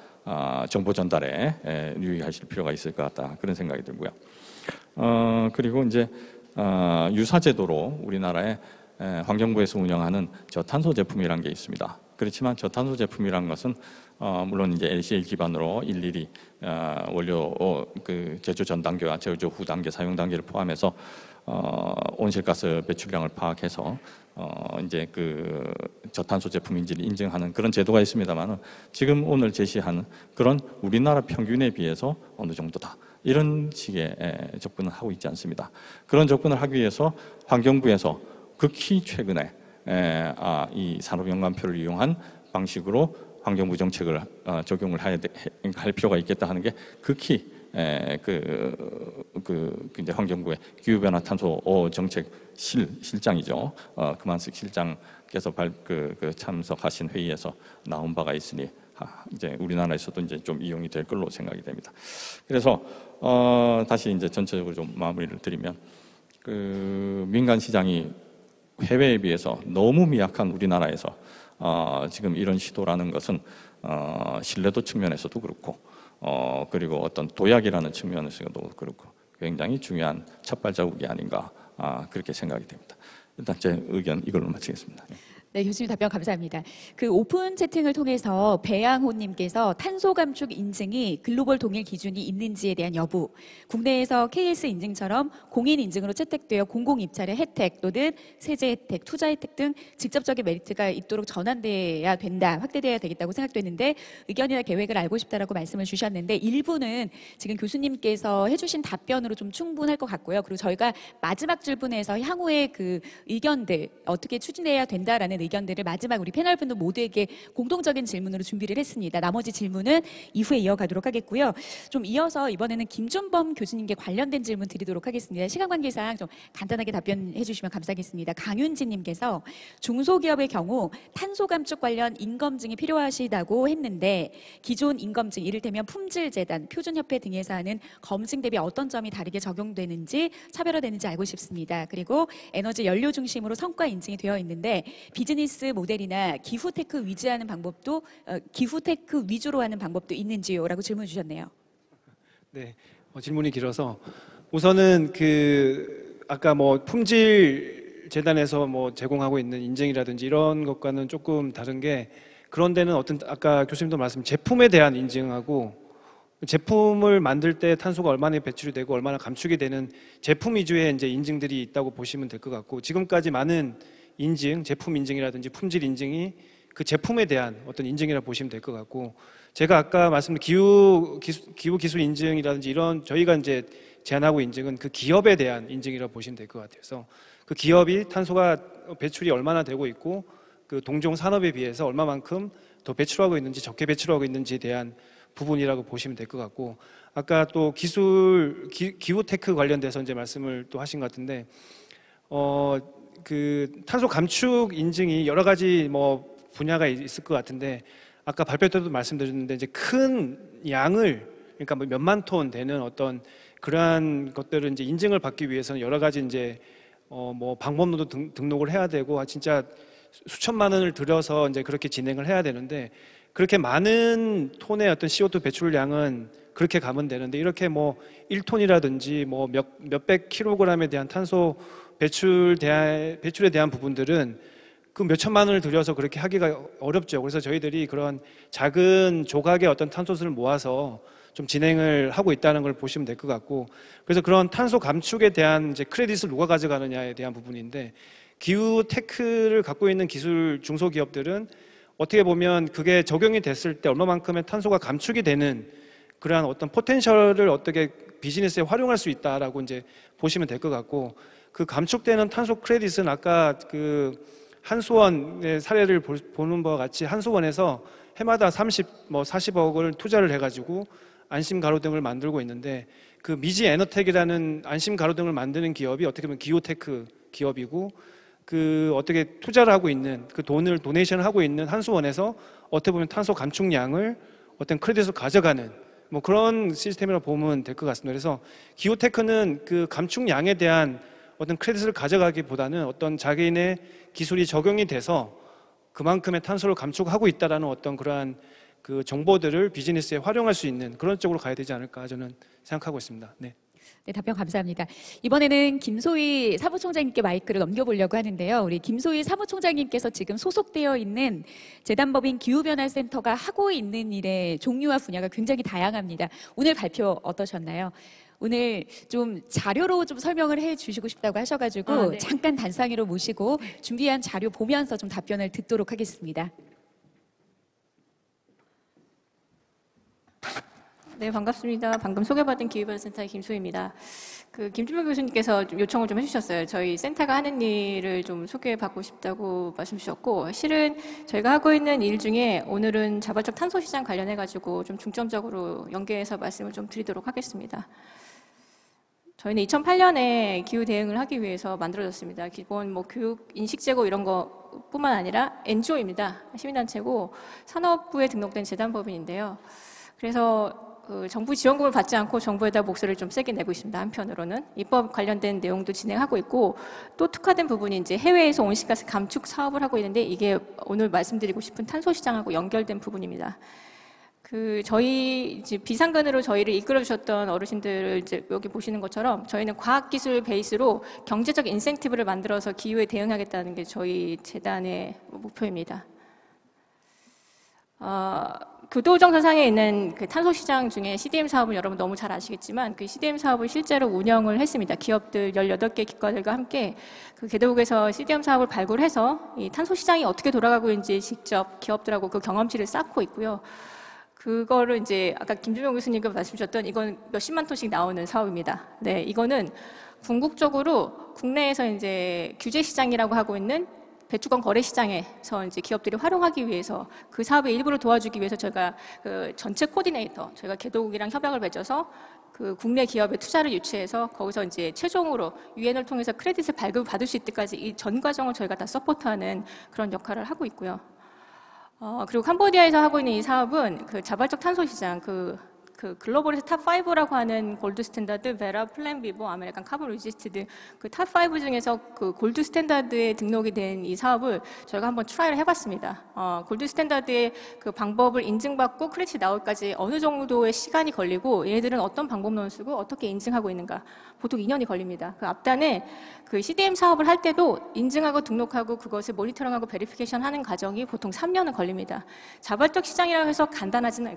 D: 정보 전달에 유의하실 필요가 있을 것 같다 그런 생각이 들고요. 그리고 이제 유사제도로 우리나라에 환경부에서 운영하는 저탄소 제품이라는 게 있습니다. 그렇지만 저탄소 제품이라는 것은 물론 이제 LCA 기반으로 일일이 원료 제조 전 단계와 제조 후 단계 사용 단계를 포함해서 온실가스 배출량을 파악해서 이제 저탄소 제품인지를 인증하는 그런 제도가 있습니다만은 지금 오늘 제시한 그런 우리나라 평균에 비해서 어느 정도다 이런 식의 접근을 하고 있지 않습니다. 그런 접근을 하기 위해서 환경부에서 극히 최근에 이 산업연관표를 이용한 방식으로 환경부 정책을 적용을 할 필요가 있겠다 하는 게 극히 이제 환경부의 기후변화 탄소 정책 실장이죠. 금한석 실장께서 참석하신 회의에서 나온 바가 있으니 이제 우리나라에서도 이제 좀 이용이 될 걸로 생각이 됩니다. 그래서 다시 이제 전체적으로 좀 마무리를 드리면 민간 시장이 해외에 비해서 너무 미약한 우리나라에서 지금 이런 시도라는 것은 신뢰도 측면에서도 그렇고 그리고 어떤 도약이라는 측면에서도 그렇고 굉장히 중요한 첫 발자국이 아닌가 그렇게 생각이 됩니다. 일단 제 의견 이걸로 마치겠습니다.
B: 네, 교수님 답변 감사합니다. 오픈 채팅을 통해서 배양호님께서 탄소 감축 인증이 글로벌 동일 기준이 있는지에 대한 여부, 국내에서 KS 인증처럼 공인 인증으로 채택되어 공공 입찰의 혜택 또는 세제 혜택, 투자 혜택 등 직접적인 메리트가 있도록 전환돼야 된다, 확대돼야 되겠다고 생각되는데 의견이나 계획을 알고 싶다라고 말씀을 주셨는데 일부는 지금 교수님께서 해주신 답변으로 좀 충분할 것 같고요. 그리고 저희가 마지막 질문에서 향후의 의견들 어떻게 추진해야 된다라는 의견들을 마지막 우리 패널분들 모두에게 공통적인 질문으로 준비를 했습니다. 나머지 질문은 이후에 이어가도록 하겠고요. 좀 이어서 이번에는 김준범 교수님께 관련된 질문 드리도록 하겠습니다. 시간 관계상 좀 간단하게 답변해 주시면 감사하겠습니다. 강윤지님께서 중소기업의 경우 탄소 감축 관련 인검증이 필요하시다고 했는데 기존 인검증 이를테면 품질재단, 표준협회 등에서 하는 검증 대비 어떤 점이 다르게 적용되는지 차별화되는지 알고 싶습니다. 그리고 에너지 연료 중심으로 성과 인증이 되어 있는데 비즈니스 모델이나 기후테크 위주로 하는 방법도 있는지요라고 질문 주셨네요.
E: 네, 질문이 길어서 우선은 아까 품질 재단에서 제공하고 있는 인증이라든지 이런 것과는 조금 다른 게 그런 데는 아까 교수님도 말씀 제품에 대한 인증하고 제품을 만들 때 탄소가 얼마나 배출이 되고 얼마나 감축이 되는 제품 위주의 이제 인증들이 있다고 보시면 될 것 같고 지금까지 많은 인증, 제품 인증이라든지 품질 인증이 그 제품에 대한 어떤 인증이라 보시면 될 것 같고 제가 아까 말씀드린 기후 기술 인증이라든지 이런 저희가 이제 제안하고 인증은 그 기업에 대한 인증이라 보시면 될 것 같아서 그 기업이 탄소가 배출이 얼마나 되고 있고 그 동종 산업에 비해서 얼마만큼 더 배출하고 있는지 적게 배출하고 있는지에 대한 부분이라고 보시면 될 것 같고 아까 또 기후 테크 관련돼서 이제 말씀을 또 하신 것 같은데 탄소 감축 인증이 여러 가지 분야가 있을 것 같은데 아까 발표 때도 말씀드렸는데 이제 큰 양을 그러니까 몇만 톤 되는 어떤 그러한 것들을 이제 인증을 받기 위해서는 여러 가지 이제 방법론도 등록을 해야 되고 진짜 수천만 원을 들여서 이제 그렇게 진행을 해야 되는데 그렇게 많은 톤의 어떤 CO2 배출량은 그렇게 가면 되는데 이렇게 1톤이라든지 몇백 킬로그램에 대한 탄소 배출에 대한 부분들은 그 몇천만 원을 들여서 그렇게 하기가 어렵죠. 그래서 저희들이 그런 작은 조각의 어떤 탄소수를 모아서 좀 진행을 하고 있다는 걸 보시면 될 것 같고 그래서 그런 탄소 감축에 대한 이제 크레딧을 누가 가져가느냐에 대한 부분인데 기후 테크를 갖고 있는 기술 중소기업들은 어떻게 보면 그게 적용이 됐을 때 얼마만큼의 탄소가 감축이 되는 그러한 어떤 포텐셜을 어떻게 비즈니스에 활용할 수 있다라고 이제 보시면 될 것 같고 그 감축되는 탄소 크레딧은 아까 그 한수원의 사례를 보는 바와 같이 한수원에서 해마다 40억을 투자를 해가지고 안심 가로등을 만들고 있는데, 그 미지 에너텍이라는 안심 가로등을 만드는 기업이 어떻게 보면 기오테크 기업이고, 그 어떻게 투자를 하고 있는 그 돈을 도네이션을 하고 있는 한수원에서 어떻게 보면 탄소 감축량을 어떤 크레딧으로 가져가는 뭐 그런 시스템이라고 보면 될 것 같습니다. 그래서 기오테크는 그 감축량에 대한 어떤 크레딧을 가져가기보다는 어떤 자기네 기술이 적용이 돼서 그만큼의 탄소를 감축하고 있다라는 어떤 그러한 그 정보들을 비즈니스에 활용할 수 있는 그런 쪽으로 가야 되지 않을까 저는 생각하고 있습니다. 네.
B: 네, 답변 감사합니다. 이번에는 김소희 사무총장님께 마이크를 넘겨보려고 하는데요. 우리 김소희 사무총장님께서 지금 소속되어 있는 재단법인 기후변화센터가 하고 있는 일의 종류와 분야가 굉장히 다양합니다. 오늘 발표 어떠셨나요? 오늘 좀 자료로 좀 설명을 해 주시고 싶다고 하셔가지고
F: 네.
B: 잠깐 단상위로 모시고 준비한 자료 보면서 좀 답변을 듣도록 하겠습니다.
F: 네, 반갑습니다. 방금 소개받은 기후변화센터의 김소희입니다. 그 김준명 교수님께서 좀 요청을 좀 해주셨어요. 저희 센터가 하는 일을 좀 소개받고 싶다고 말씀 주셨고, 실은 저희가 하고 있는 일 중에 오늘은 자발적 탄소 시장 관련해가지고 좀 중점적으로 연계해서 말씀을 좀 드리도록 하겠습니다. 저희는 2008년에 기후 대응을 하기 위해서 만들어졌습니다. 기본 뭐 교육, 인식 제고 이런 거뿐만 아니라 NGO입니다. 시민단체고 산업부에 등록된 재단법인인데요. 그래서 정부 지원금을 받지 않고 정부에다 목소리를 좀 세게 내고 있습니다. 한편으로는 입법 관련된 내용도 진행하고 있고, 또 특화된 부분이 이제 해외에서 온실가스 감축 사업을 하고 있는데, 이게 오늘 말씀드리고 싶은 탄소 시장하고 연결된 부분입니다. 저희 이제 비상근으로 저희를 이끌어 주셨던 어르신들을 이제 여기 보시는 것처럼 저희는 과학기술 베이스로 경제적 인센티브를 만들어서 기후에 대응하겠다는 게 저희 재단의 목표입니다. 교도정서상에 있는 그 탄소 시장 중에 CDM 사업은 여러분 너무 잘 아시겠지만, 그 CDM 사업을 실제로 운영을 했습니다. 기업들 18개 기관들과 함께 그 개도국에서 CDM 사업을 발굴해서 이 탄소 시장이 어떻게 돌아가고 있는지 직접 기업들하고 그 경험치를 쌓고 있고요. 그거를 이제 아까 김준명 교수님께서 말씀 주셨던, 이건 몇십만 톤씩 나오는 사업입니다. 네, 이거는 궁극적으로 국내에서 이제 규제 시장이라고 하고 있는 배추권 거래 시장에서 이제 기업들이 활용하기 위해서, 그 사업의 일부를 도와주기 위해서 저희가 그 전체 코디네이터, 저희가 개도국이랑 협약을 맺어서 그 국내 기업의 투자를 유치해서 거기서 이제 최종으로 유엔을 통해서 크레딧을 발급받을 수 있기까지 이 전 과정을 저희가 다 서포트하는 그런 역할을 하고 있고요. 그리고 캄보디아에서 하고 있는 이 사업은 그 자발적 탄소 시장, 그 글로벌에서 탑5라고 하는 골드 스탠다드, 베라, 플랜 비보, 아메리칸 카본 리지스트드, 그 탑5 중에서 그 골드 스탠다드에 등록이 된 이 사업을 저희가 한번 트라이를 해봤습니다. 골드 스탠다드의 그 방법을 인증받고 크레딧이 나올까지 어느 정도의 시간이 걸리고, 얘네들은 어떤 방법론을 쓰고 어떻게 인증하고 있는가, 보통 2년이 걸립니다. 그 앞단에 그 CDM 사업을 할 때도 인증하고 등록하고 그것을 모니터링하고 베리피케이션 하는 과정이 보통 3년은 걸립니다. 자발적 시장이라고 해서 간단하지는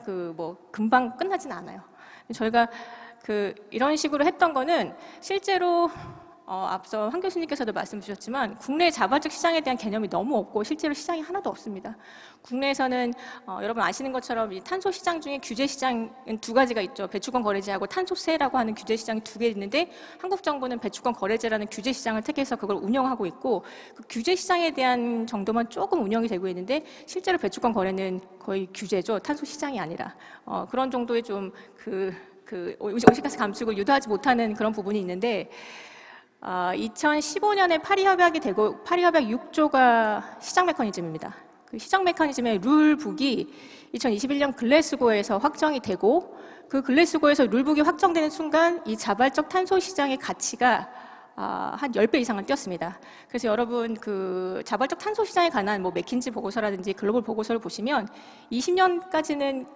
F: 금방 끝나진 않아요. 저희가 이런 식으로 했던 거는 실제로 앞서 황 교수님께서도 말씀 주셨지만, 국내 자발적 시장에 대한 개념이 너무 없고 실제로 시장이 하나도 없습니다. 국내에서는 여러분 아시는 것처럼 이 탄소 시장 중에 규제 시장은 두 가지가 있죠. 배추권 거래제하고 탄소세라고 하는 규제 시장이 두 개 있는데, 한국 정부는 배추권 거래제라는 규제 시장을 택해서 그걸 운영하고 있고, 그 규제 시장에 대한 정도만 조금 운영이 되고 있는데, 실제로 배추권 거래는 거의 규제죠. 탄소 시장이 아니라 그런 정도의 좀 온실가스 감축을 유도하지 못하는 그런 부분이 있는데, 2015년에 파리 협약이 되고, 파리 협약 6조가 시장 메커니즘입니다. 그 시장 메커니즘의 룰북이 2021년 글래스고에서 확정이 되고, 그 글래스고에서 룰북이 확정되는 순간 이 자발적 탄소 시장의 가치가 한 10배 이상은 뛰었습니다. 그래서 여러분 그 자발적 탄소 시장에 관한 뭐 맥킨지 보고서라든지 글로벌 보고서를 보시면 20년까지는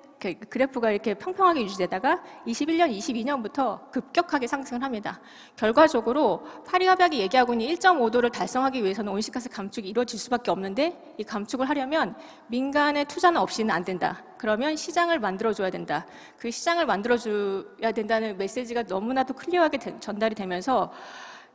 F: 그래프가 이렇게 평평하게 유지되다가 21년, 22년부터 급격하게 상승을 합니다. 결과적으로 파리 협약이 얘기하고 있는 1.5도를 달성하기 위해서는 온실가스 감축이 이루어질 수밖에 없는데, 이 감축을 하려면 민간의 투자는 없이는 안 된다. 그러면 시장을 만들어줘야 된다. 그 시장을 만들어줘야 된다는 메시지가 너무나도 클리어하게 전달이 되면서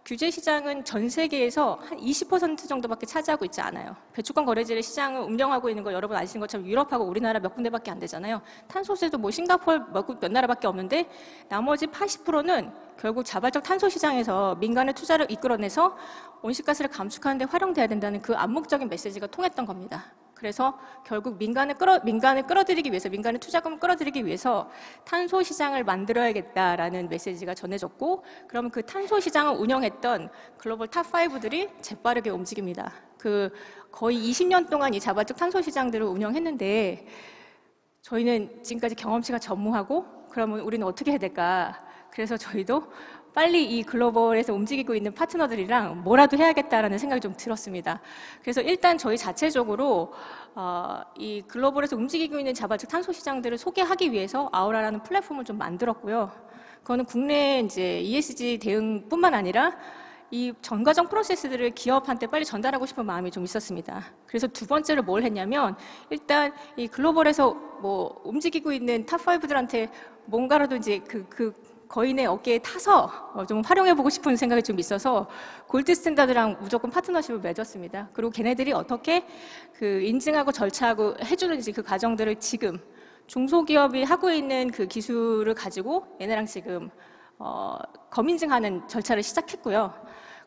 F: 규제 시장은 전 세계에서 한 20% 정도밖에 차지하고 있지 않아요. 배출권 거래지를 시장을 운영하고 있는 거 여러분 아시는 것처럼 유럽하고 우리나라 몇 군데밖에 안 되잖아요. 탄소세도 뭐 싱가포르 몇 나라밖에 없는데 나머지 80%는 결국 자발적 탄소 시장에서 민간의 투자를 이끌어내서 온실가스를 감축하는 데 활용돼야 된다는 그 암묵적인 메시지가 통했던 겁니다. 그래서 결국 민간을 끌어들이기 위해서, 민간의 투자금을 끌어들이기 위해서 탄소 시장을 만들어야겠다라는 메시지가 전해졌고, 그러면 그 탄소 시장을 운영했던 글로벌 탑5들이 재빠르게 움직입니다. 그 거의 20년 동안 이 자발적 탄소 시장들을 운영했는데, 저희는 지금까지 경험치가 전무하고, 그러면 우리는 어떻게 해야 될까? 그래서 저희도 빨리 이 글로벌에서 움직이고 있는 파트너들이랑 뭐라도 해야겠다라는 생각이 좀 들었습니다. 그래서 일단 저희 자체적으로 이 글로벌에서 움직이고 있는 자발적 탄소 시장들을 소개하기 위해서 아우라라는 플랫폼을 좀 만들었고요. 그거는 국내 이제 ESG 대응뿐만 아니라 이 전과정 프로세스들을 기업한테 빨리 전달하고 싶은 마음이 좀 있었습니다. 그래서 두 번째로 뭘 했냐면, 일단 이 글로벌에서 뭐 움직이고 있는 탑5들한테 뭔가라도 이제 거인의 어깨에 타서 좀 활용해보고 싶은 생각이 좀 있어서 골드 스탠다드랑 무조건 파트너십을 맺었습니다. 그리고 걔네들이 어떻게 그 인증하고 절차하고 해주는지 그 과정들을 지금 중소기업이 하고 있는 그 기술을 가지고 얘네랑 지금 검인증하는 절차를 시작했고요.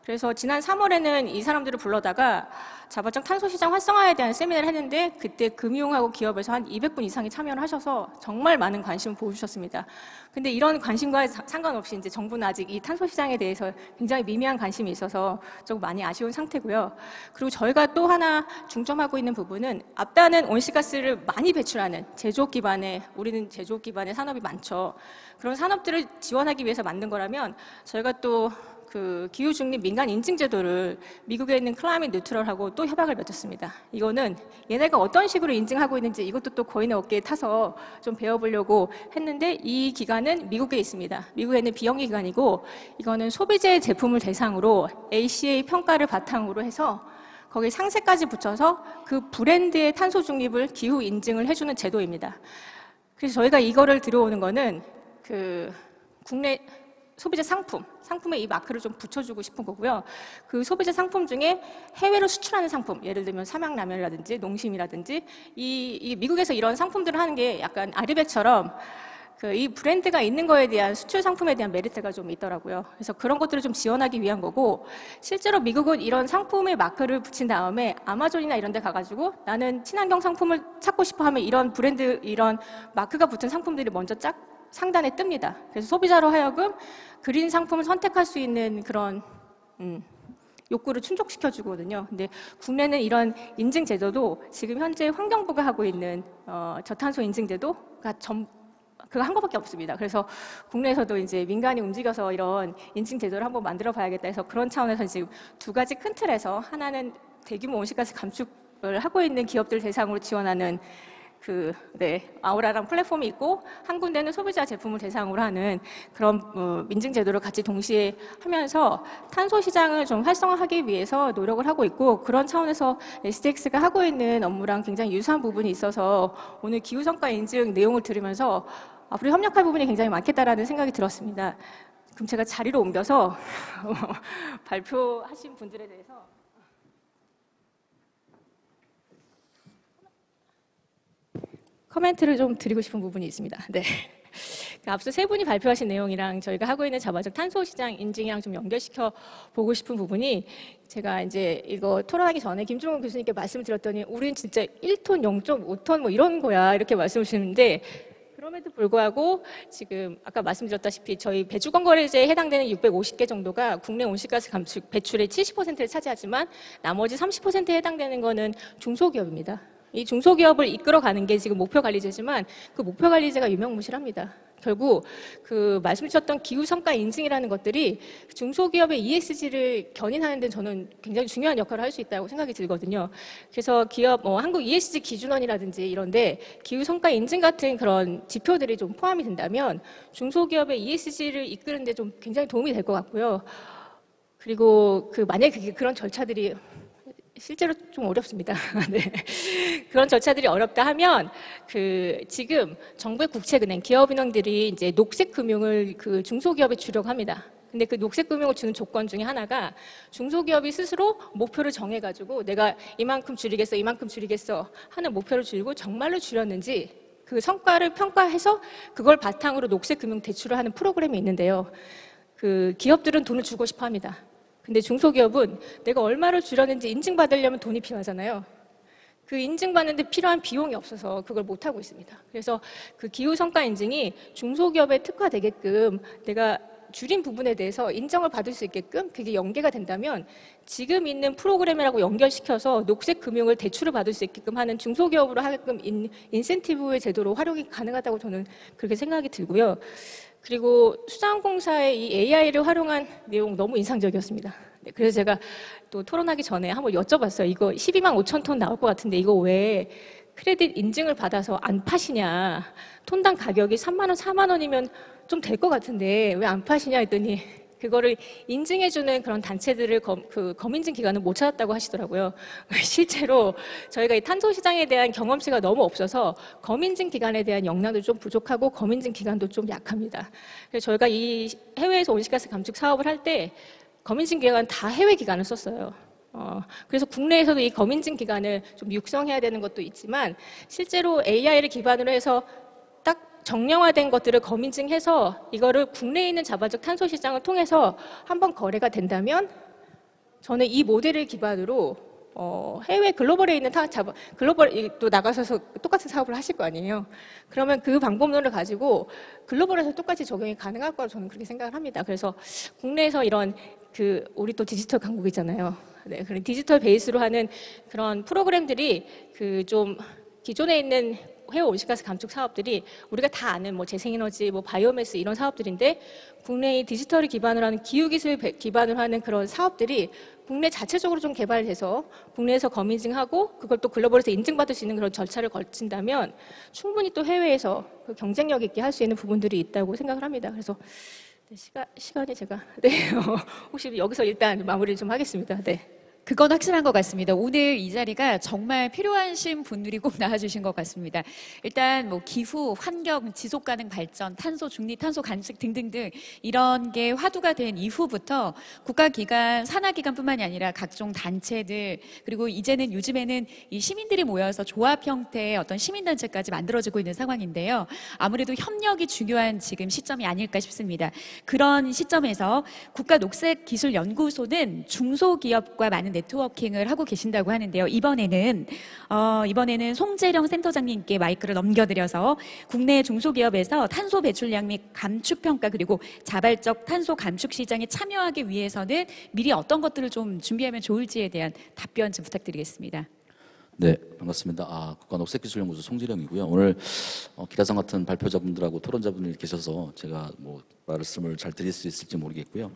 F: 그래서 지난 3월에는 이 사람들을 불러다가 자발적 탄소 시장 활성화에 대한 세미나를 했는데, 그때 금융하고 기업에서 한 200분 이상이 참여를 하셔서 정말 많은 관심을 보여주셨습니다. 근데 이런 관심과 상관없이 이제 정부는 아직 이 탄소 시장에 대해서 굉장히 미미한 관심이 있어서 조금 많이 아쉬운 상태고요. 그리고 저희가 또 하나 중점하고 있는 부분은, 앞단은 온실가스를 많이 배출하는 제조업 기반의, 우리는 제조업 기반의 산업이 많죠. 그런 산업들을 지원하기 위해서 만든 거라면, 저희가 또 그 기후 중립 민간 인증 제도를 미국에 있는 클라이밋 뉴트럴하고 또 협약을 맺었습니다. 이거는 얘네가 어떤 식으로 인증하고 있는지 이것도 또 거인의 어깨에 타서 좀 배워보려고 했는데, 이 기관은 미국에 있습니다. 미국에 있는 비영리 기관이고, 이거는 소비재 제품을 대상으로 ACA 평가를 바탕으로 해서 거기에 상세까지 붙여서 그 브랜드의 탄소 중립을 기후 인증을 해주는 제도입니다. 그래서 저희가 이거를 들어오는 거는 그 국내 소비재 상품에 이 마크를 좀 붙여주고 싶은 거고요. 그 소비재 상품 중에 해외로 수출하는 상품, 예를 들면 삼양라면이라든지 농심이라든지, 이 미국에서 이런 상품들을 하는 게 약간 아리백처럼 그 이 브랜드가 있는 거에 대한 수출 상품에 대한 메리트가 좀 있더라고요. 그래서 그런 것들을 좀 지원하기 위한 거고, 실제로 미국은 이런 상품의 마크를 붙인 다음에 아마존이나 이런 데 가가지고 나는 친환경 상품을 찾고 싶어 하면 이런 브랜드, 이런 마크가 붙은 상품들이 먼저 상단에 뜹니다. 그래서 소비자로 하여금 그린 상품을 선택할 수 있는 그런 욕구를 충족시켜주거든요. 근데 국내는 이런 인증 제도도 지금 현재 환경부가 하고 있는 저탄소 인증 제도가 그거 한 거밖에 없습니다. 그래서 국내에서도 이제 민간이 움직여서 이런 인증 제도를 한번 만들어 봐야겠다 해서, 그런 차원에서 지금 두 가지 큰 틀에서, 하나는 대규모 온실가스 감축을 하고 있는 기업들 대상으로 지원하는 아우라랑 플랫폼이 있고, 한 군데는 소비자 제품을 대상으로 하는 그런 인증 제도를 같이 동시에 하면서 탄소 시장을 좀 활성화하기 위해서 노력을 하고 있고, 그런 차원에서 SDX가 하고 있는 업무랑 굉장히 유사한 부분이 있어서 오늘 기후 성과 인증 내용을 들으면서 앞으로 협력할 부분이 굉장히 많겠다라는 생각이 들었습니다. 그럼 제가 자리로 옮겨서 발표하신 분들에 대해서 코멘트를 좀 드리고 싶은 부분이 있습니다. 네. 앞서 세 분이 발표하신 내용이랑 저희가 하고 있는 자발적 탄소 시장 인증이랑 좀 연결시켜 보고 싶은 부분이, 제가 이제 이거 토론하기 전에 김종훈 교수님께 말씀을 드렸더니 우린 진짜 1톤, 0.5톤 뭐 이런 거야 이렇게 말씀을 주시는데, 그럼에도 불구하고 지금 아까 말씀드렸다시피 저희 배출권 거래제에 해당되는 650개 정도가 국내 온실가스 감축 배출의 70%를 차지하지만, 나머지 30%에 해당되는 거는 중소기업입니다. 이 중소기업을 이끌어가는 게 지금 목표관리제지만, 그 목표관리제가 유명무실합니다. 결국 그 말씀 주셨던 기후성과 인증이라는 것들이 중소기업의 ESG를 견인하는 데 저는 굉장히 중요한 역할을 할 수 있다고 생각이 들거든요. 그래서 기업, 한국 ESG 기준원이라든지 이런데 기후성과 인증 같은 그런 지표들이 좀 포함이 된다면 중소기업의 ESG를 이끄는 데 좀 굉장히 도움이 될 것 같고요. 그리고 만약에 그런 절차들이 실제로 좀 어렵습니다. 네. 그런 절차들이 어렵다 하면 지금 정부의 국책은행, 기업은행들이 이제 녹색 금융을 중소기업에 주려고 합니다. 근데 그 녹색금융을 주는 조건 중에 하나가 중소기업이 스스로 목표를 정해가지고 내가 이만큼 줄이겠어 하는 목표를 줄이고 정말로 줄였는지 그 성과를 평가해서 그걸 바탕으로 녹색금융 대출을 하는 프로그램이 있는데요. 그 기업들은 돈을 주고 싶어 합니다. 근데 중소기업은 내가 얼마를 줄였는지 인증받으려면 돈이 필요하잖아요. 그 인증받는데 필요한 비용이 없어서 그걸 못하고 있습니다. 그래서 그 기후성과 인증이 중소기업에 특화되게끔 내가 줄인 부분에 대해서 인정을 받을 수 있게끔 그게 연계가 된다면 지금 있는 프로그램이라고 연결시켜서 녹색 금융을 대출을 받을 수 있게끔 하는 중소기업으로 하게끔 인센티브의 제도로 활용이 가능하다고 저는 그렇게 생각이 들고요. 그리고 수자원공사의 이 AI를 활용한 내용 너무 인상적이었습니다. 네, 그래서 제가 또 토론하기 전에 한번 여쭤봤어요. 이거 12만 5천 톤 나올 것 같은데 이거 왜 크레딧 인증을 받아서 안 파시냐. 톤당 가격이 3만 원, 4만 원이면 좀 될 것 같은데 왜 안 파시냐 했더니 그거를 인증해주는 그런 단체들을 검인증 기관을 못 찾았다고 하시더라고요. 실제로 저희가 이 탄소 시장에 대한 경험치가 너무 없어서 검인증 기관에 대한 역량도 좀 부족하고 검인증 기관도 좀 약합니다. 그래서 저희가 이 해외에서 온실가스 감축 사업을 할 때 검인증 기관 다 해외 기관을 썼어요. 그래서 국내에서도 이 검인증 기관을 좀 육성해야 되는 것도 있지만 실제로 AI를 기반으로 해서 딱 정량화된 것들을 검인증해서 이거를 국내에 있는 자발적 탄소 시장을 통해서 한번 거래가 된다면 저는 이 모델을 기반으로 해외 글로벌에 있는 글로벌 또 나가셔서 똑같은 사업을 하실 거 아니에요. 그러면 그 방법론을 가지고 글로벌에서 똑같이 적용이 가능할 거라고 저는 그렇게 생각을 합니다. 그래서 국내에서 이런 우리 또 디지털 강국이잖아요. 네, 그런 디지털 베이스로 하는 그런 프로그램들이 좀 기존에 있는 해외 온실가스 감축 사업들이 우리가 다 아는 뭐 재생에너지, 뭐 바이오매스 이런 사업들인데 국내의 디지털을 기반으로 하는 기후기술 기반으로 하는 그런 사업들이 국내 자체적으로 좀 개발돼서 국내에서 검인증하고 그걸 또 글로벌에서 인증받을 수 있는 그런 절차를 거친다면 충분히 또 해외에서 그 경쟁력 있게 할 수 있는 부분들이 있다고 생각을 합니다. 그래서 시간이 제가 혹시 여기서 일단 마무리를 좀 하겠습니다. 네.
B: 그건 확실한 것 같습니다. 오늘 이 자리가 정말 필요하신 분들이 꼭 나와주신 것 같습니다. 일단 뭐 기후, 환경, 지속가능 발전, 탄소 중립, 탄소 감축 등등등 이런 게 화두가 된 이후부터 국가기관, 산하기관뿐만이 아니라 각종 단체들 그리고 요즘에는 이 시민들이 모여서 조합 형태의 어떤 시민단체까지 만들어지고 있는 상황인데요. 아무래도 협력이 중요한 지금 시점이 아닐까 싶습니다. 그런 시점에서 국가녹색기술연구소는 중소기업과 많은 네트워킹을 하고 계신다고 하는데요. 이번에는 송재령 센터장님께 마이크를 넘겨드려서 국내 중소기업에서 탄소 배출량 및 감축 평가 그리고 자발적 탄소 감축 시장에 참여하기 위해서는 미리 어떤 것들을 좀 준비하면 좋을지에 대한 답변 좀 부탁드리겠습니다.
G: 네, 반갑습니다. 국가녹색기술연구소 송재령이고요. 오늘 기라성 같은 발표자분들하고 토론자분들이 계셔서 제가 뭐 말씀을 잘 드릴 수 있을지 모르겠고요.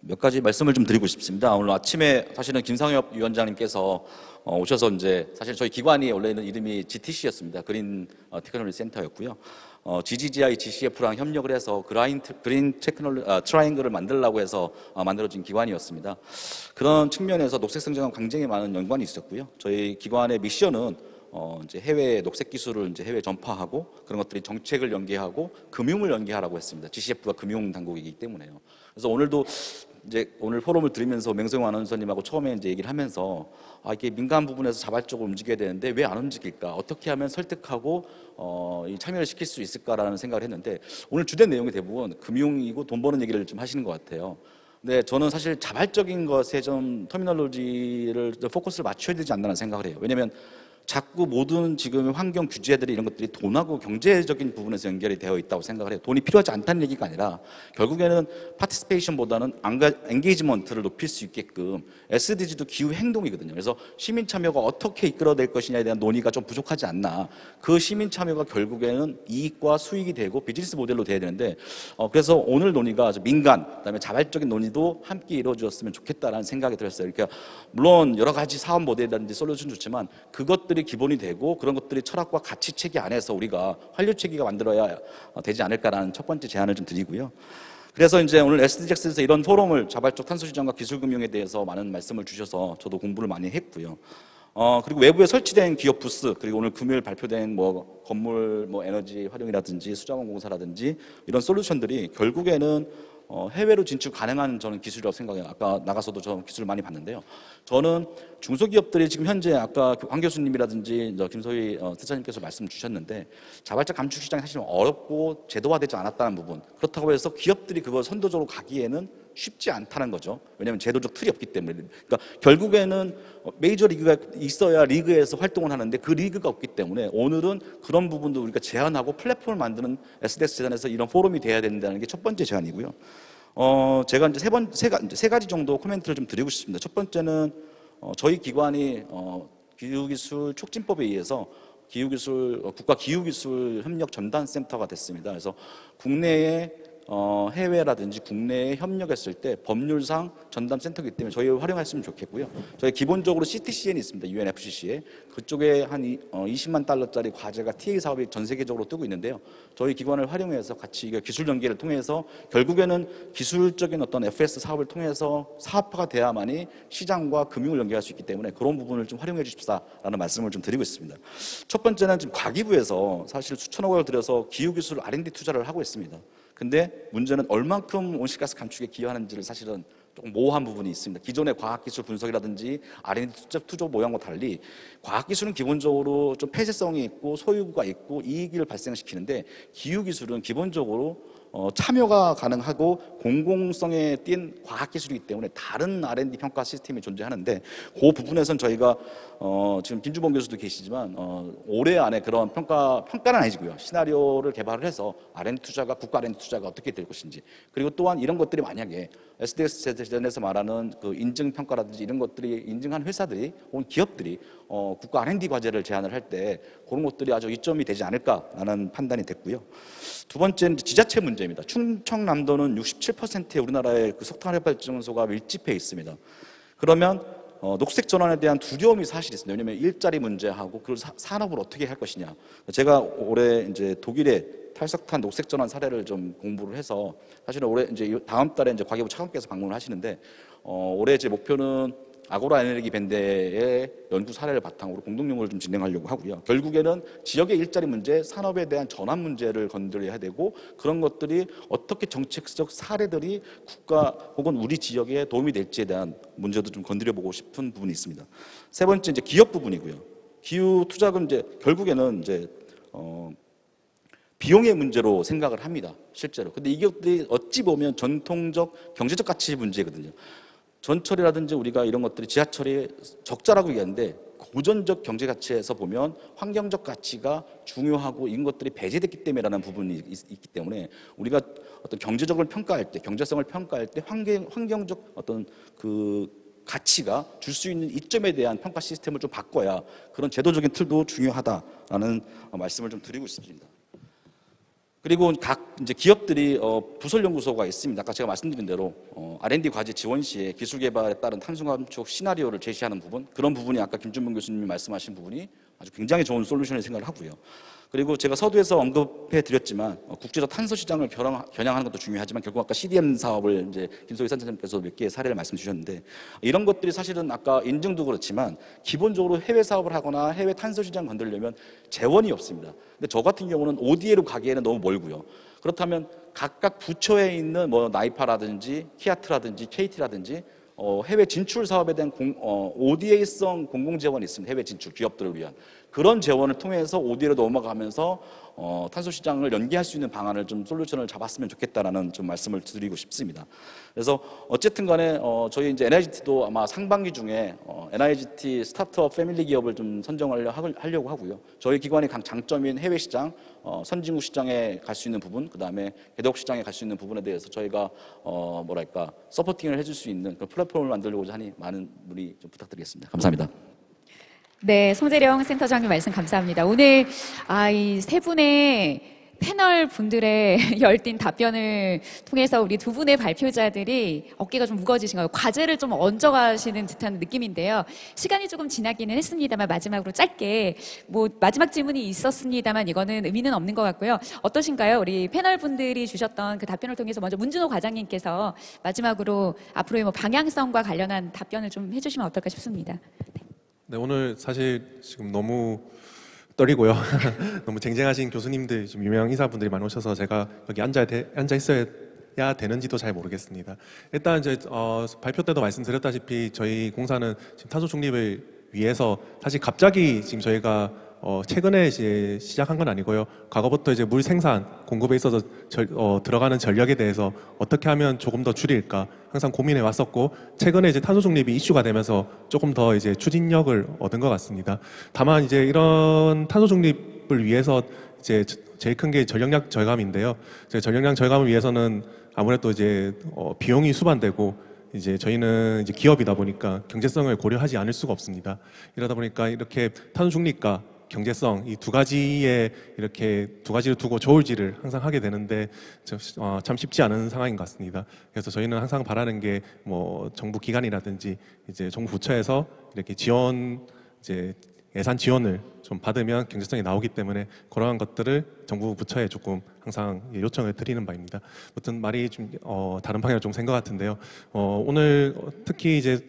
G: 몇 가지 말씀을 좀 드리고 싶습니다. 오늘 아침에 사실은 김상엽 위원장님께서 오셔서 이제 사실 저희 기관이 원래는 이름이 GTC였습니다. 그린 테크놀로지 센터였고요. GGGI, GCF랑 협력을 해서 그린 트라이앵글을 만들려고 해서 만들어진 기관이었습니다. 그런 측면에서 녹색 성장과 굉장히 많은 연관이 있었고요. 저희 기관의 미션은 이제 해외 녹색 기술을 이제 해외 전파하고 그런 것들이 정책을 연계하고 금융을 연계하라고 했습니다. GCF가 금융 당국이기 때문에요. 그래서 오늘도 이제 오늘 포럼을 들으면서 맹성용 아나운서님하고 처음에 이제 얘기를 하면서 이게 민간 부분에서 자발적으로 움직여야 되는데 왜 안 움직일까? 어떻게 하면 설득하고 참여를 시킬 수 있을까라는 생각을 했는데 오늘 주된 내용이 대부분 금융이고 돈 버는 얘기를 좀 하시는 것 같아요. 근데 저는 사실 자발적인 것에 좀 터미널로지를 포커스를 맞춰야 되지 않나라는 생각을 해요. 왜냐하면 자꾸 모든 지금 환경 규제들이 이런 것들이 돈하고 경제적인 부분에서 연결이 되어 있다고 생각을 해요. 돈이 필요하지 않다는 얘기가 아니라 결국에는 파티시페이션보다는 엔게이지먼트를 높일 수 있게끔 SDG도 기후 행동이거든요. 그래서 시민 참여가 어떻게 이끌어낼 것이냐에 대한 논의가 좀 부족하지 않나. 그 시민 참여가 결국에는 이익과 수익이 되고 비즈니스 모델로 돼야 되는데 그래서 오늘 논의가 민간 그다음에 자발적인 논의도 함께 이루어졌으면 좋겠다라는 생각이 들었어요. 그러니까 물론 여러 가지 사업 모델이라든지 솔루션 좋지만 그것들이 기본이 되고 그런 것들이 철학과 가치 체계 안에서 우리가 환류 체계가 만들어야 되지 않을까라는 첫 번째 제안을 좀 드리고요. 그래서 이제 오늘 SDGs에서 이런 포럼을 자발적 탄소 시장과 기술 금융에 대해서 많은 말씀을 주셔서 저도 공부를 많이 했고요. 그리고 외부에 설치된 기업 부스 그리고 오늘 금요일 발표된 뭐 건물 뭐 에너지 활용이라든지 수자원 공사라든지 이런 솔루션들이 결국에는 해외로 진출 가능한 저는 기술이라고 생각해요. 아까 나가서도 저 기술을 많이 봤는데요. 저는 중소기업들이 지금 현재 아까 황 교수님이라든지 김소희 특사님께서 말씀 주셨는데 자발적 감축 시장이 사실 어렵고 제도화되지 않았다는 부분. 그렇다고 해서 기업들이 그걸 선도적으로 가기에는 쉽지 않다는 거죠. 왜냐하면 제도적 틀이 없기 때문에. 그러니까 결국에는 메이저 리그가 있어야 리그에서 활동을 하는데 그 리그가 없기 때문에 오늘은 그런 부분도 우리가 제안하고 플랫폼을 만드는 SDS 재단에서 이런 포럼이 돼야 된다는 게 첫 번째 제안이고요. 제가 이제 세 가지 정도 코멘트를 좀 드리고 싶습니다. 첫 번째는 저희 기관이 기후기술 촉진법에 의해서 국가 기후기술 협력 전담센터가 됐습니다. 그래서 국내에 해외라든지 국내에 협력했을 때 법률상 전담센터이기 때문에 저희 활용했으면 좋겠고요. 저희 기본적으로 CTCN이 있습니다. UNFCC에. 그쪽에 한 20만 달러짜리 과제가 TA 사업이 전 세계적으로 뜨고 있는데요. 저희 기관을 활용해서 같이 기술 연계를 통해서 결국에는 기술적인 어떤 FS 사업을 통해서 사업화가 돼야만이 시장과 금융을 연계할 수 있기 때문에 그런 부분을 좀 활용해 주십사라는 말씀을 좀 드리고 있습니다. 첫 번째는 지금 과기부에서 사실 수천억 원을 들여서 기후기술 R&D 투자를 하고 있습니다. 근데 문제는 얼만큼 온실가스 감축에 기여하는지를 사실은 조금 모호한 부분이 있습니다. 기존의 과학기술 분석이라든지 R&D 투자 모양과 달리 과학기술은 기본적으로 좀 폐쇄성이 있고 소유가 있고 이익을 발생시키는데 기후기술은 기본적으로 참여가 가능하고 공공성에 띈 과학기술이기 때문에 다른 R&D 평가 시스템이 존재하는데 그 부분에선 저희가 지금 김주범 교수도 계시지만 올해 안에 그런 평가는 아니고요. 시나리오를 개발을 해서 R&D 투자가 국가 R&D 투자가 어떻게 될 것인지 그리고 또한 이런 것들이 만약에 SDS 재단에서 말하는 그 인증 평가라든지 이런 것들이 인증한 회사들이 혹은 기업들이 국가 R&D 과제를 제안을 할 때 그런 것들이 아주 이점이 되지 않을까라는 판단이 됐고요. 두 번째는 지자체 문제입니다. 충청남도는 67%의 우리나라의 그 석탄화력발전소가 밀집해 있습니다. 그러면 녹색 전환에 대한 두려움이 사실 있습니다. 왜냐하면 일자리 문제하고 그 산업을 어떻게 할 것이냐. 제가 올해 이제 독일의 탈석탄 녹색 전환 사례를 좀 공부를 해서 사실은 올해 이제 다음 달에 이제 과기부 차관께서 방문을 하시는데 올해 제 목표는 아고라 에너지 밴드의 연구 사례를 바탕으로 공동 연구를 좀 진행하려고 하고요. 결국에는 지역의 일자리 문제, 산업에 대한 전환 문제를 건드려야 되고 그런 것들이 어떻게 정책적 사례들이 국가 혹은 우리 지역에 도움이 될지에 대한 문제도 좀 건드려보고 싶은 부분이 있습니다. 세 번째 이제 기업 부분이고요. 기후 투자금 이제 결국에는 이제 비용의 문제로 생각을 합니다. 실제로. 근데 이 기업들이 어찌 보면 전통적 경제적 가치 문제거든요. 전철이라든지 우리가 이런 것들이 지하철이 적자라고 얘기하는데 고전적 경제 가치에서 보면 환경적 가치가 중요하고 이런 것들이 배제됐기 때문에라는 부분이 있기 때문에 우리가 어떤 경제적을 평가할 때 경제성을 평가할 때 환경적 어떤 그 가치가 줄 수 있는 이점에 대한 평가 시스템을 좀 바꿔야 그런 제도적인 틀도 중요하다라는 말씀을 좀 드리고 싶습니다. 그리고 각 이제 기업들이 부설 연구소가 있습니다. 아까 제가 말씀드린 대로 R&D 과제 지원 시에 기술 개발에 따른 탄소 감축 시나리오를 제시하는 부분, 그런 부분이 아까 김준범 교수님이 말씀하신 부분이 아주 굉장히 좋은 솔루션을 생각을 하고요. 그리고 제가 서두에서 언급해 드렸지만 국제적 탄소 시장을 겨냥하는 것도 중요하지만 결국 아까 CDM 사업을 이제 김소희 선생님께서 몇 개의 사례를 말씀 주셨는데 이런 것들이 사실은 아까 인증도 그렇지만 기본적으로 해외 사업을 하거나 해외 탄소 시장 건드리려면 재원이 없습니다. 근데 저 같은 경우는 ODA로 가기에는 너무 멀고요. 그렇다면 각각 부처에 있는 뭐 나이파라든지 키아트라든지 KT라든지 해외 진출 사업에 대한 ODA성 공공 재원이 있습니다. 해외 진출 기업들을 위한 그런 재원을 통해서 ODA로 넘어가면서 탄소 시장을 연계할 수 있는 방안을 좀 솔루션을 잡았으면 좋겠다라는 좀 말씀을 드리고 싶습니다. 그래서 어쨌든 간에 저희 이제 NIGT도 아마 상반기 중에 NIGT 스타트업 패밀리 기업을 좀 선정하려고 하고요. 저희 기관의 장점인 해외 시장, 선진국 시장에 갈 수 있는 부분, 그 다음에 개도국 시장에 갈 수 있는 부분에 대해서 저희가 뭐랄까 서포팅을 해줄 수 있는 그런 플랫폼을 만들려고 하니 많은 문의 좀 부탁드리겠습니다. 감사합니다.
B: 네, 송재령 센터장님 말씀 감사합니다. 오늘 이 세 분의 패널 분들의 열띤 답변을 통해서 우리 두 분의 발표자들이 어깨가 좀 무거워지신 거예요. 과제를 좀 얹어가시는 듯한 느낌인데요. 시간이 조금 지나기는 했습니다만 마지막으로 짧게 뭐 마지막 질문이 있었습니다만 이거는 의미는 없는 것 같고요. 어떠신가요? 우리 패널 분들이 주셨던 그 답변을 통해서 먼저 문준호 과장님께서 마지막으로 앞으로의 뭐 방향성과 관련한 답변을 좀 해주시면 어떨까 싶습니다.
H: 네, 오늘 사실 지금 너무 떨리고요. 너무 쟁쟁하신 교수님들, 좀 유명 인사분들이 많이 오셔서 제가 여기 앉아 있어야 해야 되는지도 잘 모르겠습니다. 일단 이제 발표 때도 말씀드렸다시피 저희 공사는 지금 탄소 중립을 위해서 사실 갑자기 지금 저희가 최근에 이제 시작한 건 아니고요. 과거부터 이제 물 생산, 공급에 있어서 들어가는 전력에 대해서 어떻게 하면 조금 더 줄일까 항상 고민해 왔었고, 최근에 이제 탄소 중립이 이슈가 되면서 조금 더 이제 추진력을 얻은 것 같습니다. 다만 이제 이런 탄소 중립을 위해서 이제 제일 큰 게 전력량 절감인데요. 전력량 절감을 위해서는 아무래도 이제 비용이 수반되고, 이제 저희는 이제 기업이다 보니까 경제성을 고려하지 않을 수가 없습니다. 이러다 보니까 이렇게 탄소 중립과 경제성 이 두 가지에 이렇게 두 가지를 두고 저울질을 항상 하게 되는데 참 쉽지 않은 상황인 것 같습니다. 그래서 저희는 항상 바라는 게 뭐 정부 기관이라든지 이제 정부 부처에서 이렇게 지원 이제 예산 지원을 좀 받으면 경제성이 나오기 때문에 그러한 것들을 정부 부처에 조금 항상 요청을 드리는 바입니다. 아무튼 말이 좀 다른 방향으로 좀 센 것 같은데요. 오늘 특히 이제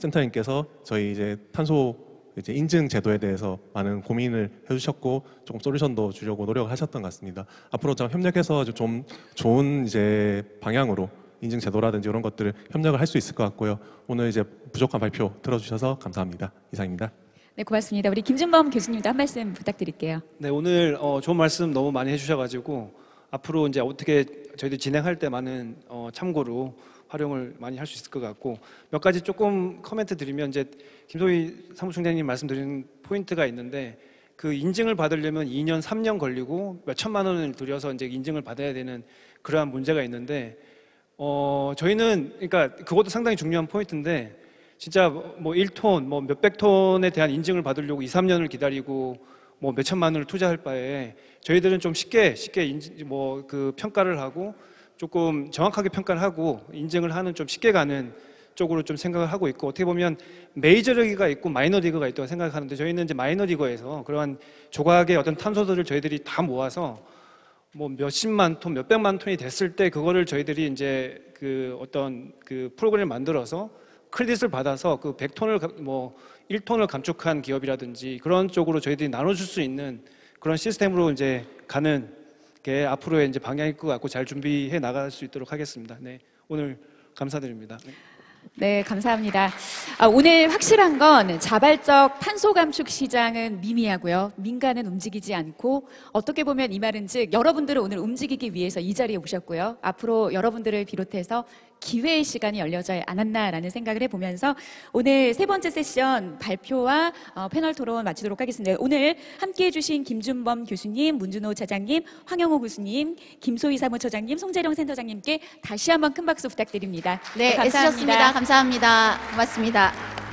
H: 센터님께서 저희 이제 탄소 이제 인증 제도에 대해서 많은 고민을 해주셨고 조금 솔루션도 주려고 노력을 하셨던 것 같습니다. 앞으로 좀 협력해서 좀 좋은 이제 방향으로 인증 제도라든지 이런 것들을 협력을 할 수 있을 것 같고요. 오늘 이제 부족한 발표 들어주셔서 감사합니다. 이상입니다.
B: 네, 고맙습니다. 우리 김준범 교수님도 한 말씀 부탁드릴게요.
E: 네, 오늘 좋은 말씀 너무 많이 해주셔가지고 앞으로 이제 어떻게 저희들 진행할 때 많은 참고로 활용을 많이 할 수 있을 것 같고, 몇 가지 조금 코멘트 드리면, 이제 김소희 사무총장님 말씀드린 포인트가 있는데, 그 인증을 받으려면 2년, 3년 걸리고 몇 천만 원을 들여서 이제 인증을 받아야 되는 그러한 문제가 있는데, 저희는 그러니까 그것도 상당히 중요한 포인트인데, 진짜 뭐 1톤, 뭐 몇백 톤에 대한 인증을 받으려고 2, 3년을 기다리고 뭐 몇 천만 원을 투자할 바에 저희들은 좀 쉽게 뭐 그 평가를 하고 조금 정확하게 평가를 하고 인증을 하는 좀 쉽게 가는 쪽으로 좀 생각을 하고 있고, 어떻게 보면 메이저 리그가 있고 마이너 리그가 있다고 생각하는데, 저희는 이제 마이너 리그에서 그러한 조각의 어떤 탄소들을 저희들이 다 모아서 뭐 몇십만 톤, 몇백만 톤이 됐을 때 그거를 저희들이 이제 그 어떤 그 프로그램을 만들어서 크레딧을 받아서 그 100톤을 뭐 1톤을 감축한 기업이라든지 그런 쪽으로 저희들이 나눠줄 수 있는 그런 시스템으로 이제 가는 게 앞으로의 이제 방향일 것 같고, 잘 준비해 나갈 수 있도록 하겠습니다. 네, 오늘 감사드립니다.
B: 네, 감사합니다. 오늘 확실한 건 자발적 탄소 감축 시장은 미미하고요. 민간은 움직이지 않고, 어떻게 보면 이 말은 즉 여러분들을 오늘 움직이기 위해서 이 자리에 오셨고요. 앞으로 여러분들을 비롯해서 기회의 시간이 열려져 않았나라는 생각을 해보면서 오늘 세 번째 세션 발표와 패널 토론 마치도록 하겠습니다. 오늘 함께해 주신 김준범 교수님, 문준호 차장님, 황영호 교수님, 김소희 사무처장님, 송재령 센터장님께 다시 한번 큰 박수 부탁드립니다.
A: 네,
B: 감사합니다.
A: 애쓰셨습니다. 감사합니다. 고맙습니다.